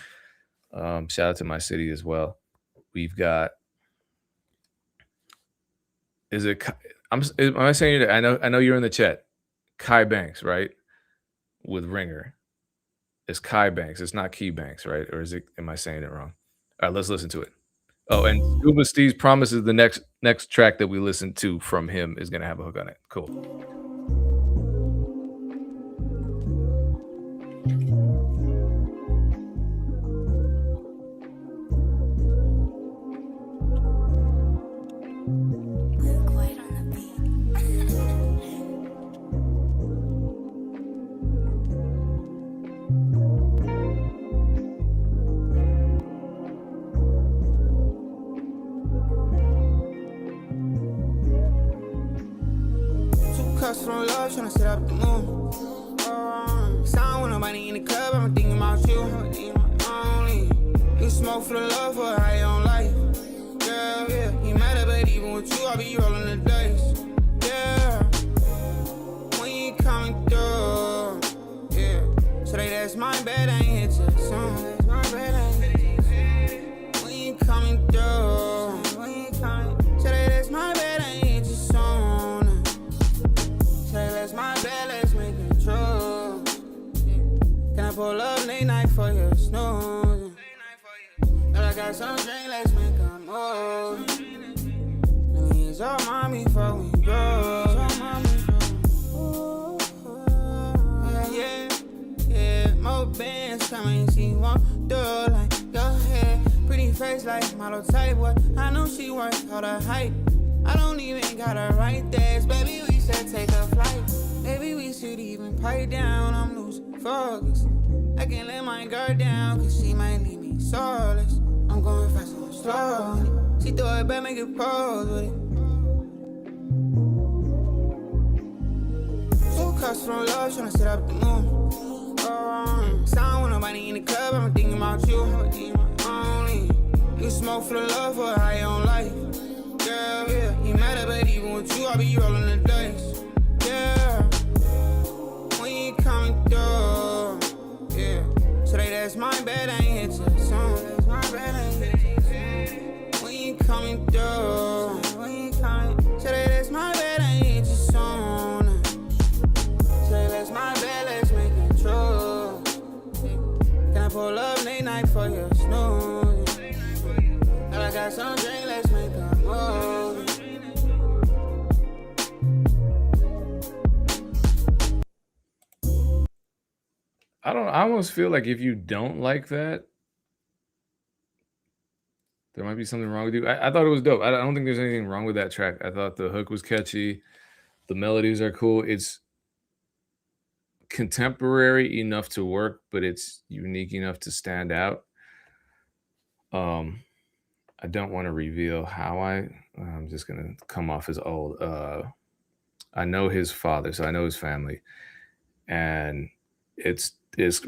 Shout out to my city as well. We've got, am I saying it? I know you're in the chat. Kai Banks, right? With Ringer. It's Kai Banks. It's not Key Banks, right? Or am I saying it wrong? All right, let's listen to it. Oh, and Scuba Steez promises the next track that we listen to from him is gonna have a hook on it. Cool. From love, tryna set up the moon. Sound with nobody in the club, I'm thinking about you. Only you smoke for the love, for how you don't like. Girl, yeah, you matter, but even with you, I be rolling the dice. Yeah, when you coming through, yeah. So that's my bad, I ain't hit you soon. That's my bad, I ain't hit you soon. When you coming through, so that's my bad, I ain't hit you soon. That's my bad, let's make it true. Can I pull up late night for your snooze? Girl, I got some drink, let's make a move. It's all mommy before we go. Yeah, more bands time I ain't seen one do like your hair. Pretty face like model type, what? I know she worth all the hype. I don't even gotta write that. Baby, we should take a flight. Maybe we should even pipe down. I'm losing focus. I can't let my guard down, cause she might leave me soulless. I'm going fast and slow. She throw it back, make it pose with it. Two cups from love, tryna set up the moon. Sound with nobody in the club, I'm thinking about you. Only you smoke for the love for how you own life. Girl, yeah, you matter, but even with you, I be rolling the dice. Yeah, when you coming through, yeah. Today that's my bad, I ain't hit you soon. That's my bad, I ain't hit you soon. When you coming through, when you coming, today that's my bad, I ain't hit you soon. Today that's my bad, let's make it true. Can I pull up late night for your snooze? Girl, I got some drink, let's make a move. I almost feel like if you don't like that, there might be something wrong with you. I thought it was dope. I don't think there's anything wrong with that track. I thought the hook was catchy. The melodies are cool. It's contemporary enough to work, but it's unique enough to stand out. I don't want to reveal how I'm just going to come off as old. I know his father, so I know his family. And it's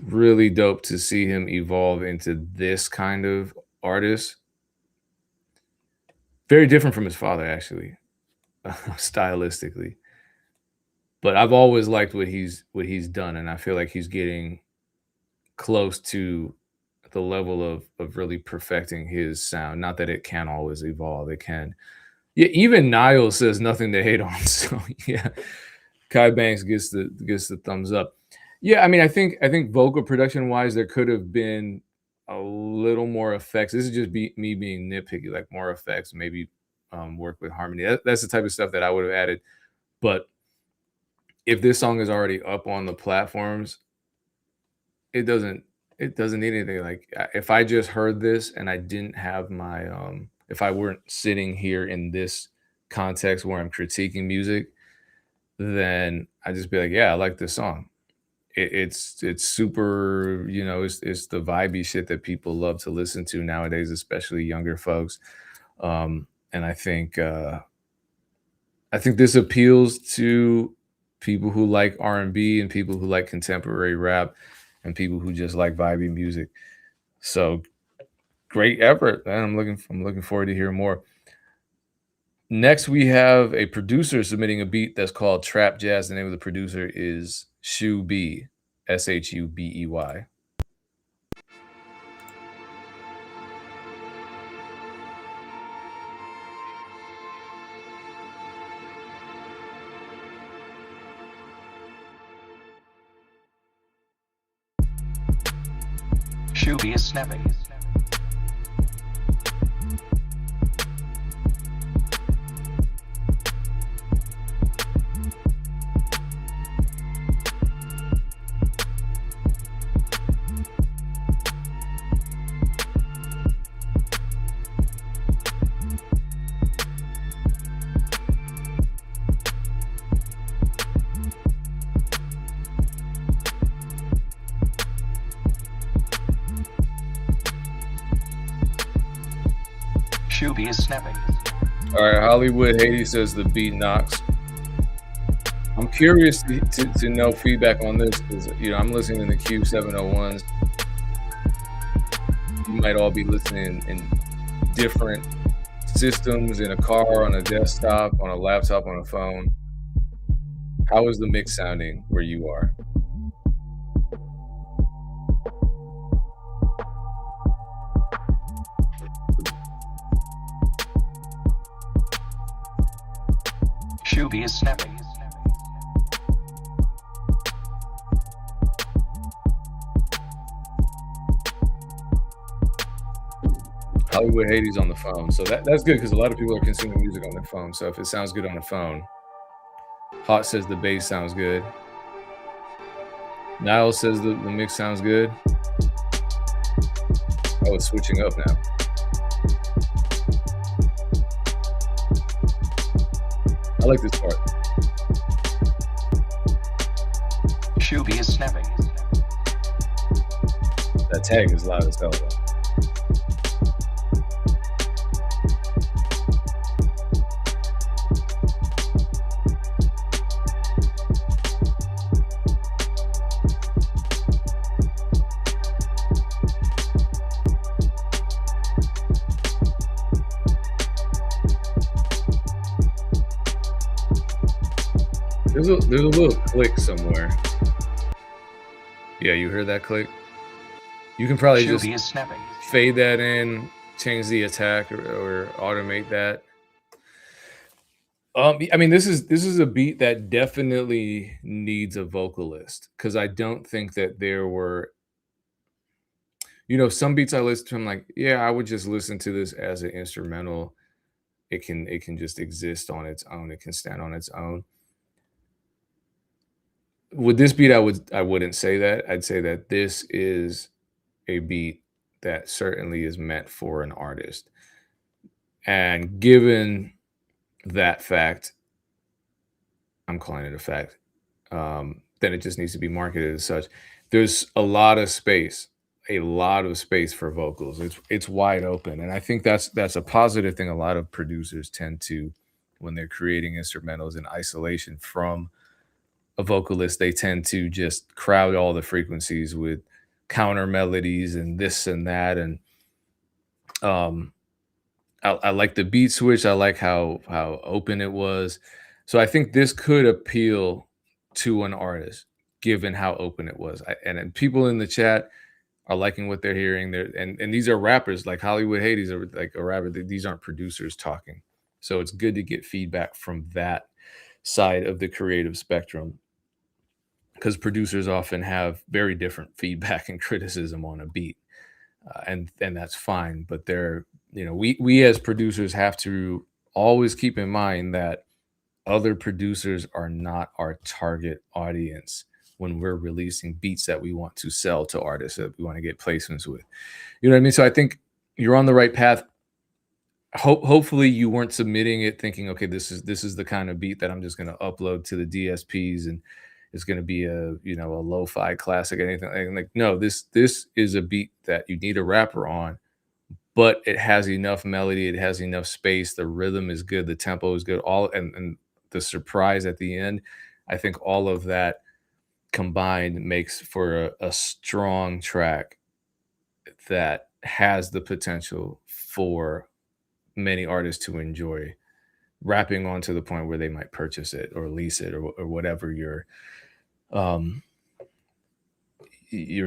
really dope to see him evolve into this kind of artist. Very different from his father, actually, stylistically. But I've always liked what he's done, and I feel like he's getting close to the level of really perfecting his sound. Not that it can always evolve; it can. Yeah, even Niall says nothing to hate on. So yeah, Kai Banks gets the thumbs up. Yeah, I mean, I think vocal production wise, there could have been a little more effects. This is just me being nitpicky, like more effects, maybe work with harmony. That's the type of stuff that I would have added. But if this song is already up on the platforms, it doesn't need anything. Like if I just heard this and I didn't have my if I weren't sitting here in this context where I'm critiquing music, then I just be like, yeah, I like this song. It's super, it's the vibey shit that people love to listen to nowadays, especially younger folks. And I think this appeals to people who like R&B and people who like contemporary rap and people who just like vibey music. So great effort, man. I'm looking forward to hear more. Next, we have a producer submitting a beat that's called Trap Jazz. The name of the producer is Shubey, Shubey. Shubey is snapping. Shubey is snapping. All right, Hollywood Haiti says the beat knocks. I'm curious to know feedback on this because I'm listening to the Q701s. You might all be listening in different systems, in a car, on a desktop, on a laptop, on a phone. How is the mix sounding where you are? Shubey is snapping. Hollywood Haiti's on the phone, so that's good because a lot of people are consuming music on their phone. So if it sounds good on the phone, Hot says the bass sounds good. Niall says the mix sounds good. Oh, it's switching up now. I like this part. Shuby is snapping. That tag is loud as hell, though. There's a little click somewhere. Yeah, you heard that click? You can probably just Shuby is snapping. fade that in, change the attack, or automate that. I mean, this is a beat that definitely needs a vocalist, because I don't think that there were, some beats I listen to, I'm like, yeah, I would just listen to this as an instrumental. It can just exist on its own. It can stand on its own. With this beat, I wouldn't say that. I'd say that this is a beat that certainly is meant for an artist. And given that fact, I'm calling it a fact, then it just needs to be marketed as such. There's a lot of space for vocals. It's wide open. And I think that's a positive thing. A lot of producers tend to, when they're creating instrumentals in isolation from a vocalist, they tend to just crowd all the frequencies with counter melodies and this and that. And I like the beat switch. I like how open it was. So I think this could appeal to an artist, given how open it was. And people in the chat are liking what they're hearing. And these are rappers like Hollywood Hades are like a rapper. These aren't producers talking. So it's good to get feedback from that side of the creative spectrum, because producers often have very different feedback and criticism on a beat, and that's fine. But we as producers have to always keep in mind that other producers are not our target audience when we're releasing beats that we want to sell to artists that we want to get placements with. You know what I mean? So I think you're on the right path. Hopefully you weren't submitting it thinking, okay, this is the kind of beat that I'm just going to upload to the DSPs and it's going to be a lo-fi classic, anything like. No, this is a beat that you need a rapper on, but it has enough melody, it has enough space, the rhythm is good, the tempo is good, and the surprise at the end. I think all of that combined makes for a strong track that has the potential for many artists to enjoy rapping on, to the point where they might purchase it or lease it or whatever your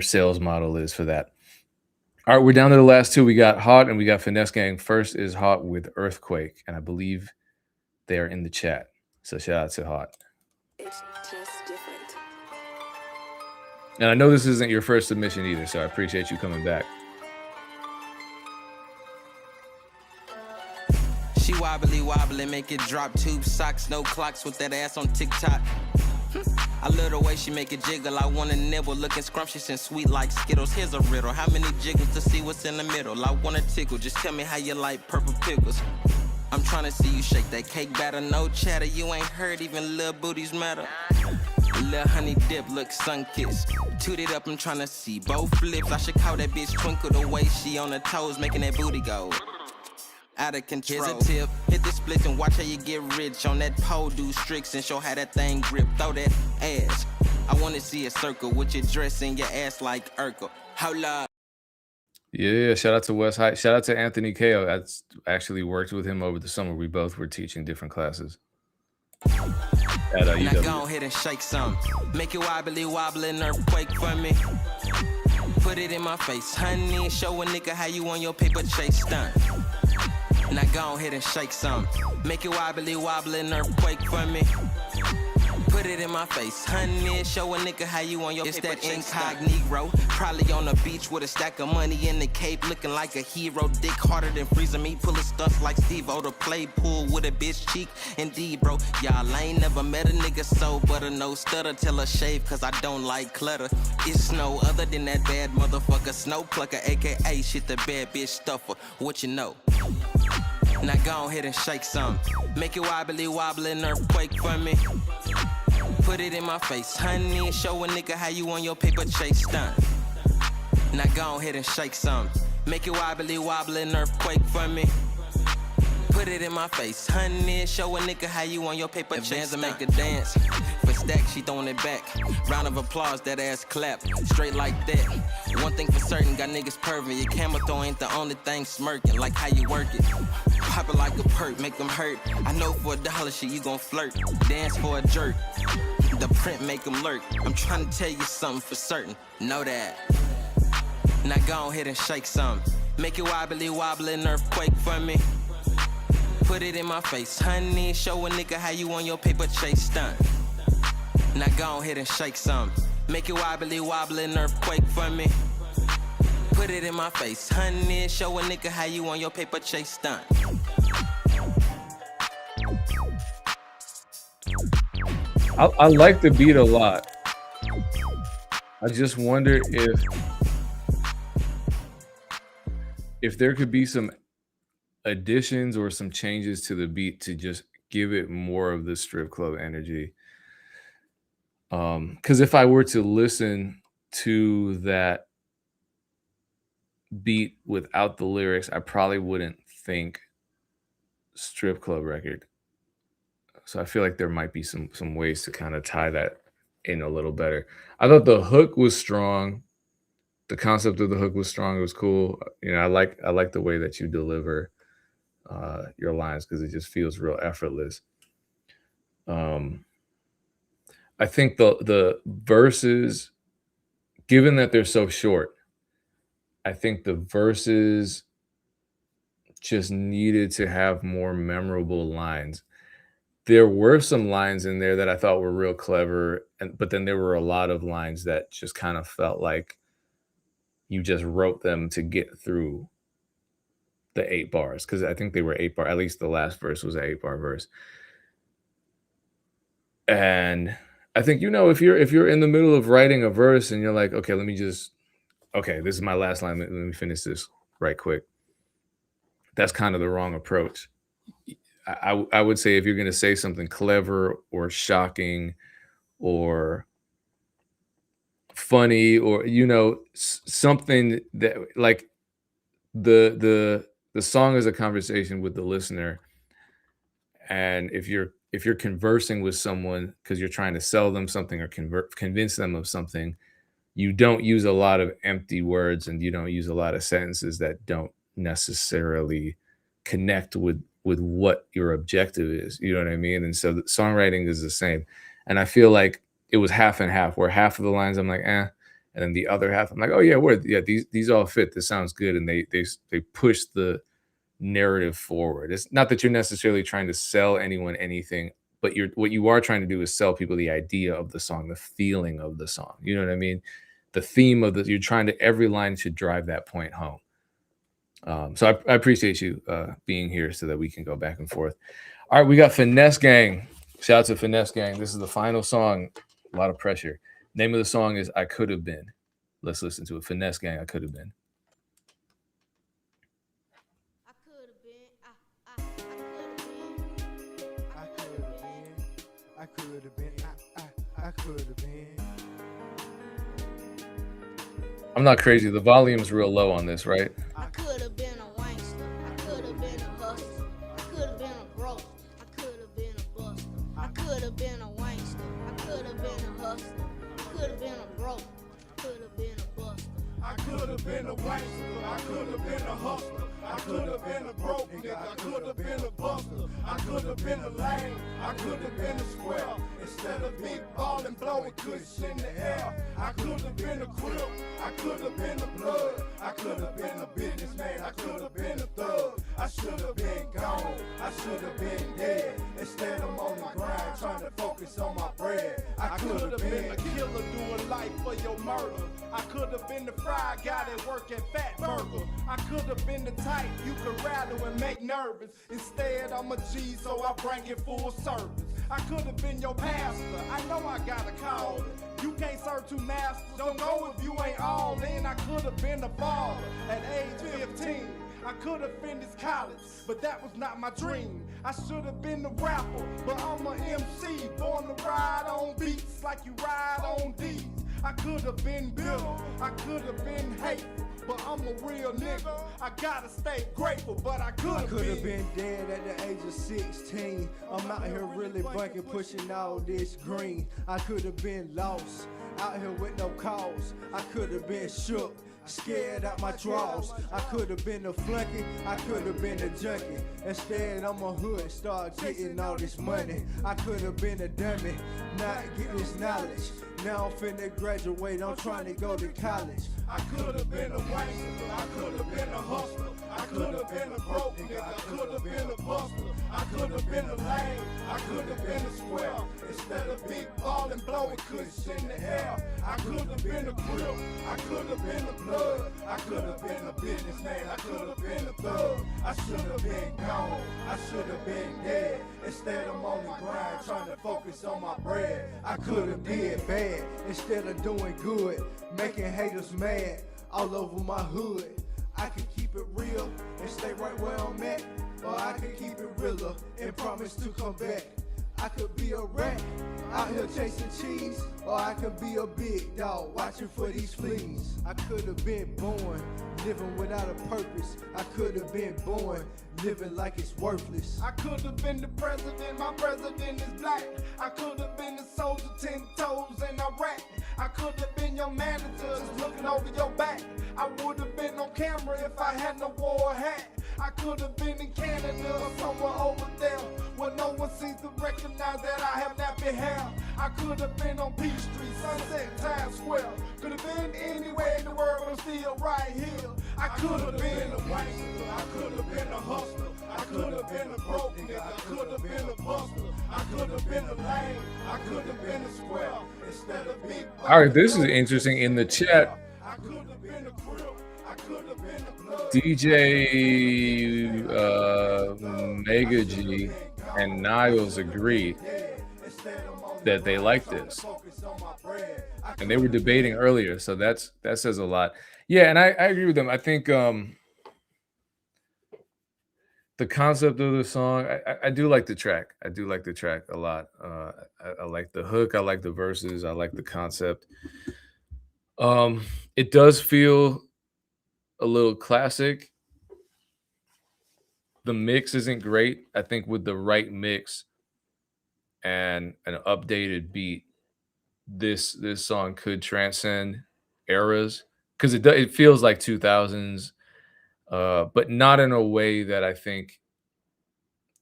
sales model is for that. All right, we're down to the last two. We got Hot and we got Finesse Gang. First is Hot with Earthquake, and I believe they are in the chat. So shout out to Hot. It's just different. And I know this isn't your first submission either, so I appreciate you coming back. She wobbly, make it drop. Tube socks, no clocks, with that ass on TikTok. I love the way she make it jiggle. I wanna nibble, looking scrumptious and sweet like Skittles. Here's a riddle, how many jiggles to see what's in the middle? I wanna tickle, just tell me how you like purple pickles. I'm trying to see you shake that cake batter, no chatter. You ain't heard even little booties matter. Little honey dip, look sun-kissed. Toot it up, I'm trying to see both flips. I should call that bitch twinkle the way she on her toes, making that booty go out of control. Here's a tip, hit the splits and watch how you get rich. On that pole, do tricks and show how that thing grip. Throw that ass. I want to see a circle with your dress and your ass like Urkel. Hold up. Yeah, shout out to West High. Shout out to Anthony Ko. I actually worked with him over the summer. We both were teaching different classes at Now UW. go ahead and shake some. Make it wobbly, an earthquake for me. Put it in my face, honey. Show a nigga how you on your paper chase stunt. Now go ahead and shake some. Make it wobbly, an earthquake for me. Put Put it in my face, honey, show a nigga how you on your paper. It's that incognito, probably on the beach with a stack of money in the cape, looking like a hero. Dick harder than freezing me, pulling stuff like Steve-O to play pool with a bitch cheek. Indeed, bro, y'all ain't never met a nigga so butter, no stutter till I shave, cause I don't like clutter. It's no other than that bad motherfucker, snow plucker, aka shit the bad bitch stuffer. What you know? Now go ahead and shake some, make it wobbly wobbly, an earthquake for me. Put it in my face, honey, show a nigga how you on your paper chase stunt. Now go ahead and shake some, make it wobbly wobbly, an earthquake for me. Put it in my face, honey, show a nigga how you on your paper chase stunt. Make a dance, for stack she throwing it back. Round of applause, that ass clap, straight like that. One thing for certain, got niggas perving. Your camera throw ain't the only thing smirking, like how you work it. Pop it like a perk, make them hurt. I know for $1 shit you gon' flirt, dance for a jerk. The print make them lurk. I'm trying to tell you something for certain, know that. Now go ahead and shake some, make it wobbly wobbly, an earthquake for me. Put it in my face, honey, show a nigga how you on your paper chase stunt. Now go ahead and shake some, make it wobbly wobbly, an earthquake for me. Put it in my face, honey, show a nigga how you on your paper chase stunt. I like the beat a lot. I just wonder if there could be some additions or some changes to the beat to just give it more of the strip club energy. Because if I were to listen to that beat without the lyrics, I probably wouldn't think strip club record. So I feel like there might be some ways to kind of tie that in a little better. I thought the hook was strong. The concept of the hook was strong. It was cool. You know, I like the way that you deliver your lines because it just feels real effortless. I think the verses, given that they're so short, I think the verses just needed to have more memorable lines. There were some lines in there that I thought were real clever, but then there were a lot of lines that just kind of felt like you just wrote them to get through the 8 bars, because I think they were 8 bar. At least the last verse was an 8-bar verse. And I think, you know, if you're in the middle of writing a verse and you're like, okay, this is my last line. Let me finish this right quick. That's kind of the wrong approach. I would say if you're going to say something clever or shocking or funny, or, you know, something that like the song is a conversation with the listener. And if you're conversing with someone because you're trying to sell them something or convince them of something, you don't use a lot of empty words and you don't use a lot of sentences that don't necessarily connect with what your objective is. You know what I mean? And so the songwriting is the same. And I feel like it was half and half, where half of the lines I'm like, and then the other half I'm like, oh yeah, these all fit. This sounds good. And they push the narrative forward. It's not that you're necessarily trying to sell anyone anything, but what you are trying to do is sell people the idea of the song, the feeling of the song. You know what I mean? The theme of you're trying to, every line should drive that point home. So I appreciate you being here so that we can go back and forth. All right, we got Finesse Gang. Shout out to Finesse Gang. This is the final song. A lot of pressure. Name of the song is I Could Have Been. Let's listen to it. Finesse Gang, I Could Have Been. I could have been. I could have been. I'm not crazy. The volume's real low on this, right? I could have been a wankster. I could have been a hustler. I could have been a broke. I could have been a buster. I could have been a wankster. I could have been a hustler. I could have been a broke. I could have been a buster. I could have been a wankster, I could have been a hustler, I could have been a broke nigga, I could have been a buster, I could have been a lame, I could have been a square. Instead of big ball and blowing kush in the air, I could have been a crip, I could have been a blood, I could have been a businessman, I could have been a thug, I should have been gone, I should have been dead. Instead I'm on the grind trying to focus on my bread. could have been a killer doing life for your murder. I could have been the fry guy that work at Fat Burger. I could have been the type you could rattle and make nervous. Instead, I'm a G, so I bring it full service. I could have been your pastor. I know I got a call. You can't serve two masters. Don't go if you ain't all in. I could have been a father at age 15. I could have finished college, but that was not my dream. I should have been a rapper, but I'm a MC, born to ride on beats like you ride on D's. I could have been bitter, I could have been hateful, but I'm a real nigga. I gotta stay grateful, but I could have been dead at the age of 16. I'm out here really bunking, pushing all this green. I could have been lost, out here with no cause. I could have been shook, scared out my drawers. I could have been a flunky, I could have been a junkie. Instead, I'm a hood, start getting all this money. I could have been a dummy, not getting this knowledge. Now I'm finna graduate, I'm trying to go to college. I could have been a waster, I could have been a hustler. I could have been a broke nigga, I could have been a buster. I could have been a lame, I could have been a square. Instead of big ball and blowing kush in the air. I could have been a crip, I could have been a blood. I could have been a businessman, I could have been a thug. I should have been gone, I should have been dead. Instead I'm on the grind, trying to focus on my bread. I could have did bad, instead of doing good, making haters mad all over my hood. I can keep it real and stay right where I'm at, or I can keep it realer and promise to come back. I could be a rat out here chasing cheese, or I could be a big dog watching for these fleas. I could have been born living without a purpose. I could have been born living like it's worthless. I could have been the president, my president is black. I could have been the soldier, 10 toes in Iraq. I could have been your manager, just looking over your back. I would have been on camera if I had no war hat. I could have been in Canada or somewhere over there, where no one seems to recognize that I have nappy hair. I could have been on Peachtree, Sunset, Times Square. Could have been anywhere in the world, but I'm still right here. I could have been a waster, I could have been a hustler. I could have been a broke nigga, I could have been a buster. I could have been a lame, I could have been a square. Instead of big. All right, this is interesting. In the chat, I could have been a crip, I could have been a blood. DJ Mega G and Niles agreed that they like this, and they were debating earlier, so that says a lot. Yeah, and I agree with them. I think the concept of the song, I do like the track. I do like the track a lot. I like the hook. I like the verses. I like the concept. It does feel a little classic. The mix isn't great. I think with the right mix and an updated beat, this song could transcend eras, because it feels like 2000s, but not in a way that I think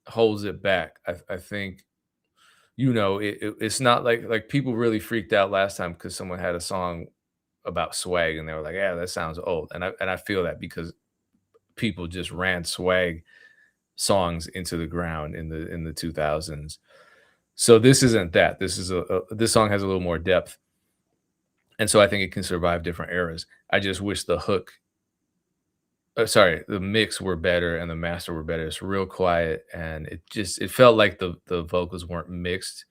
holds it back. I think, it's not like people really freaked out last time because someone had a song about swag and they were like, yeah, that sounds old. And I feel that because people just ran swag songs into the ground in the 2000s. So this isn't that. This song has a little more depth. And so I think it can survive different eras. I just wish the mix were better and the master were better. It's real quiet, and it felt like the vocals weren't mixed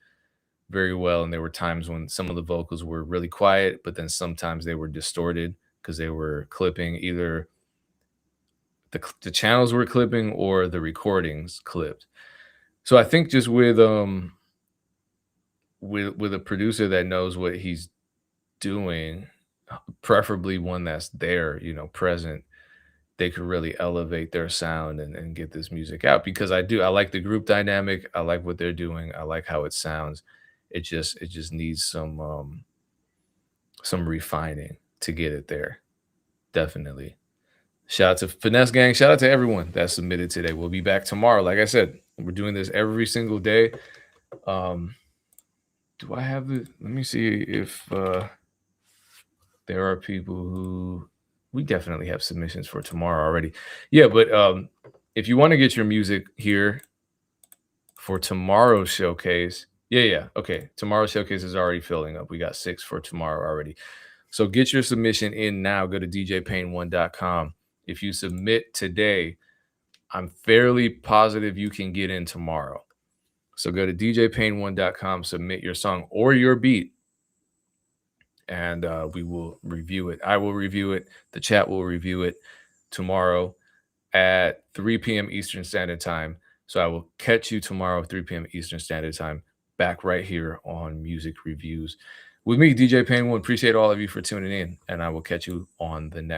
very well. And there were times when some of the vocals were really quiet, but then sometimes they were distorted because they were clipping, either the channels were clipping or the recordings clipped. So I think just with a producer that knows what he's doing, preferably one that's there, present, they could really elevate their sound and get this music out. Because I like the group dynamic. I like what they're doing. I like how it sounds. It just needs some refining to get it there. Definitely. Shout out to Finesse Gang. Shout out to everyone that submitted today. We'll be back tomorrow. Like I said, we're doing this every single day. Do I have let me see if there are people who, we definitely have submissions for tomorrow already. Yeah, but if you want to get your music here for tomorrow's showcase, Yeah. Okay. Tomorrow's showcase is already filling up. We got 6 for tomorrow already. So get your submission in now. Go to djpain1.com. If you submit today, I'm fairly positive you can get in tomorrow. So go to djpain1.com, submit your song or your beat, and we will review it. I will review it. The chat will review it tomorrow at 3 p.m. Eastern Standard Time. So I will catch you tomorrow, 3 p.m. Eastern Standard Time, back right here on Music Reviews with me, DJ Pain 1. Appreciate all of you for tuning in, and I will catch you on the next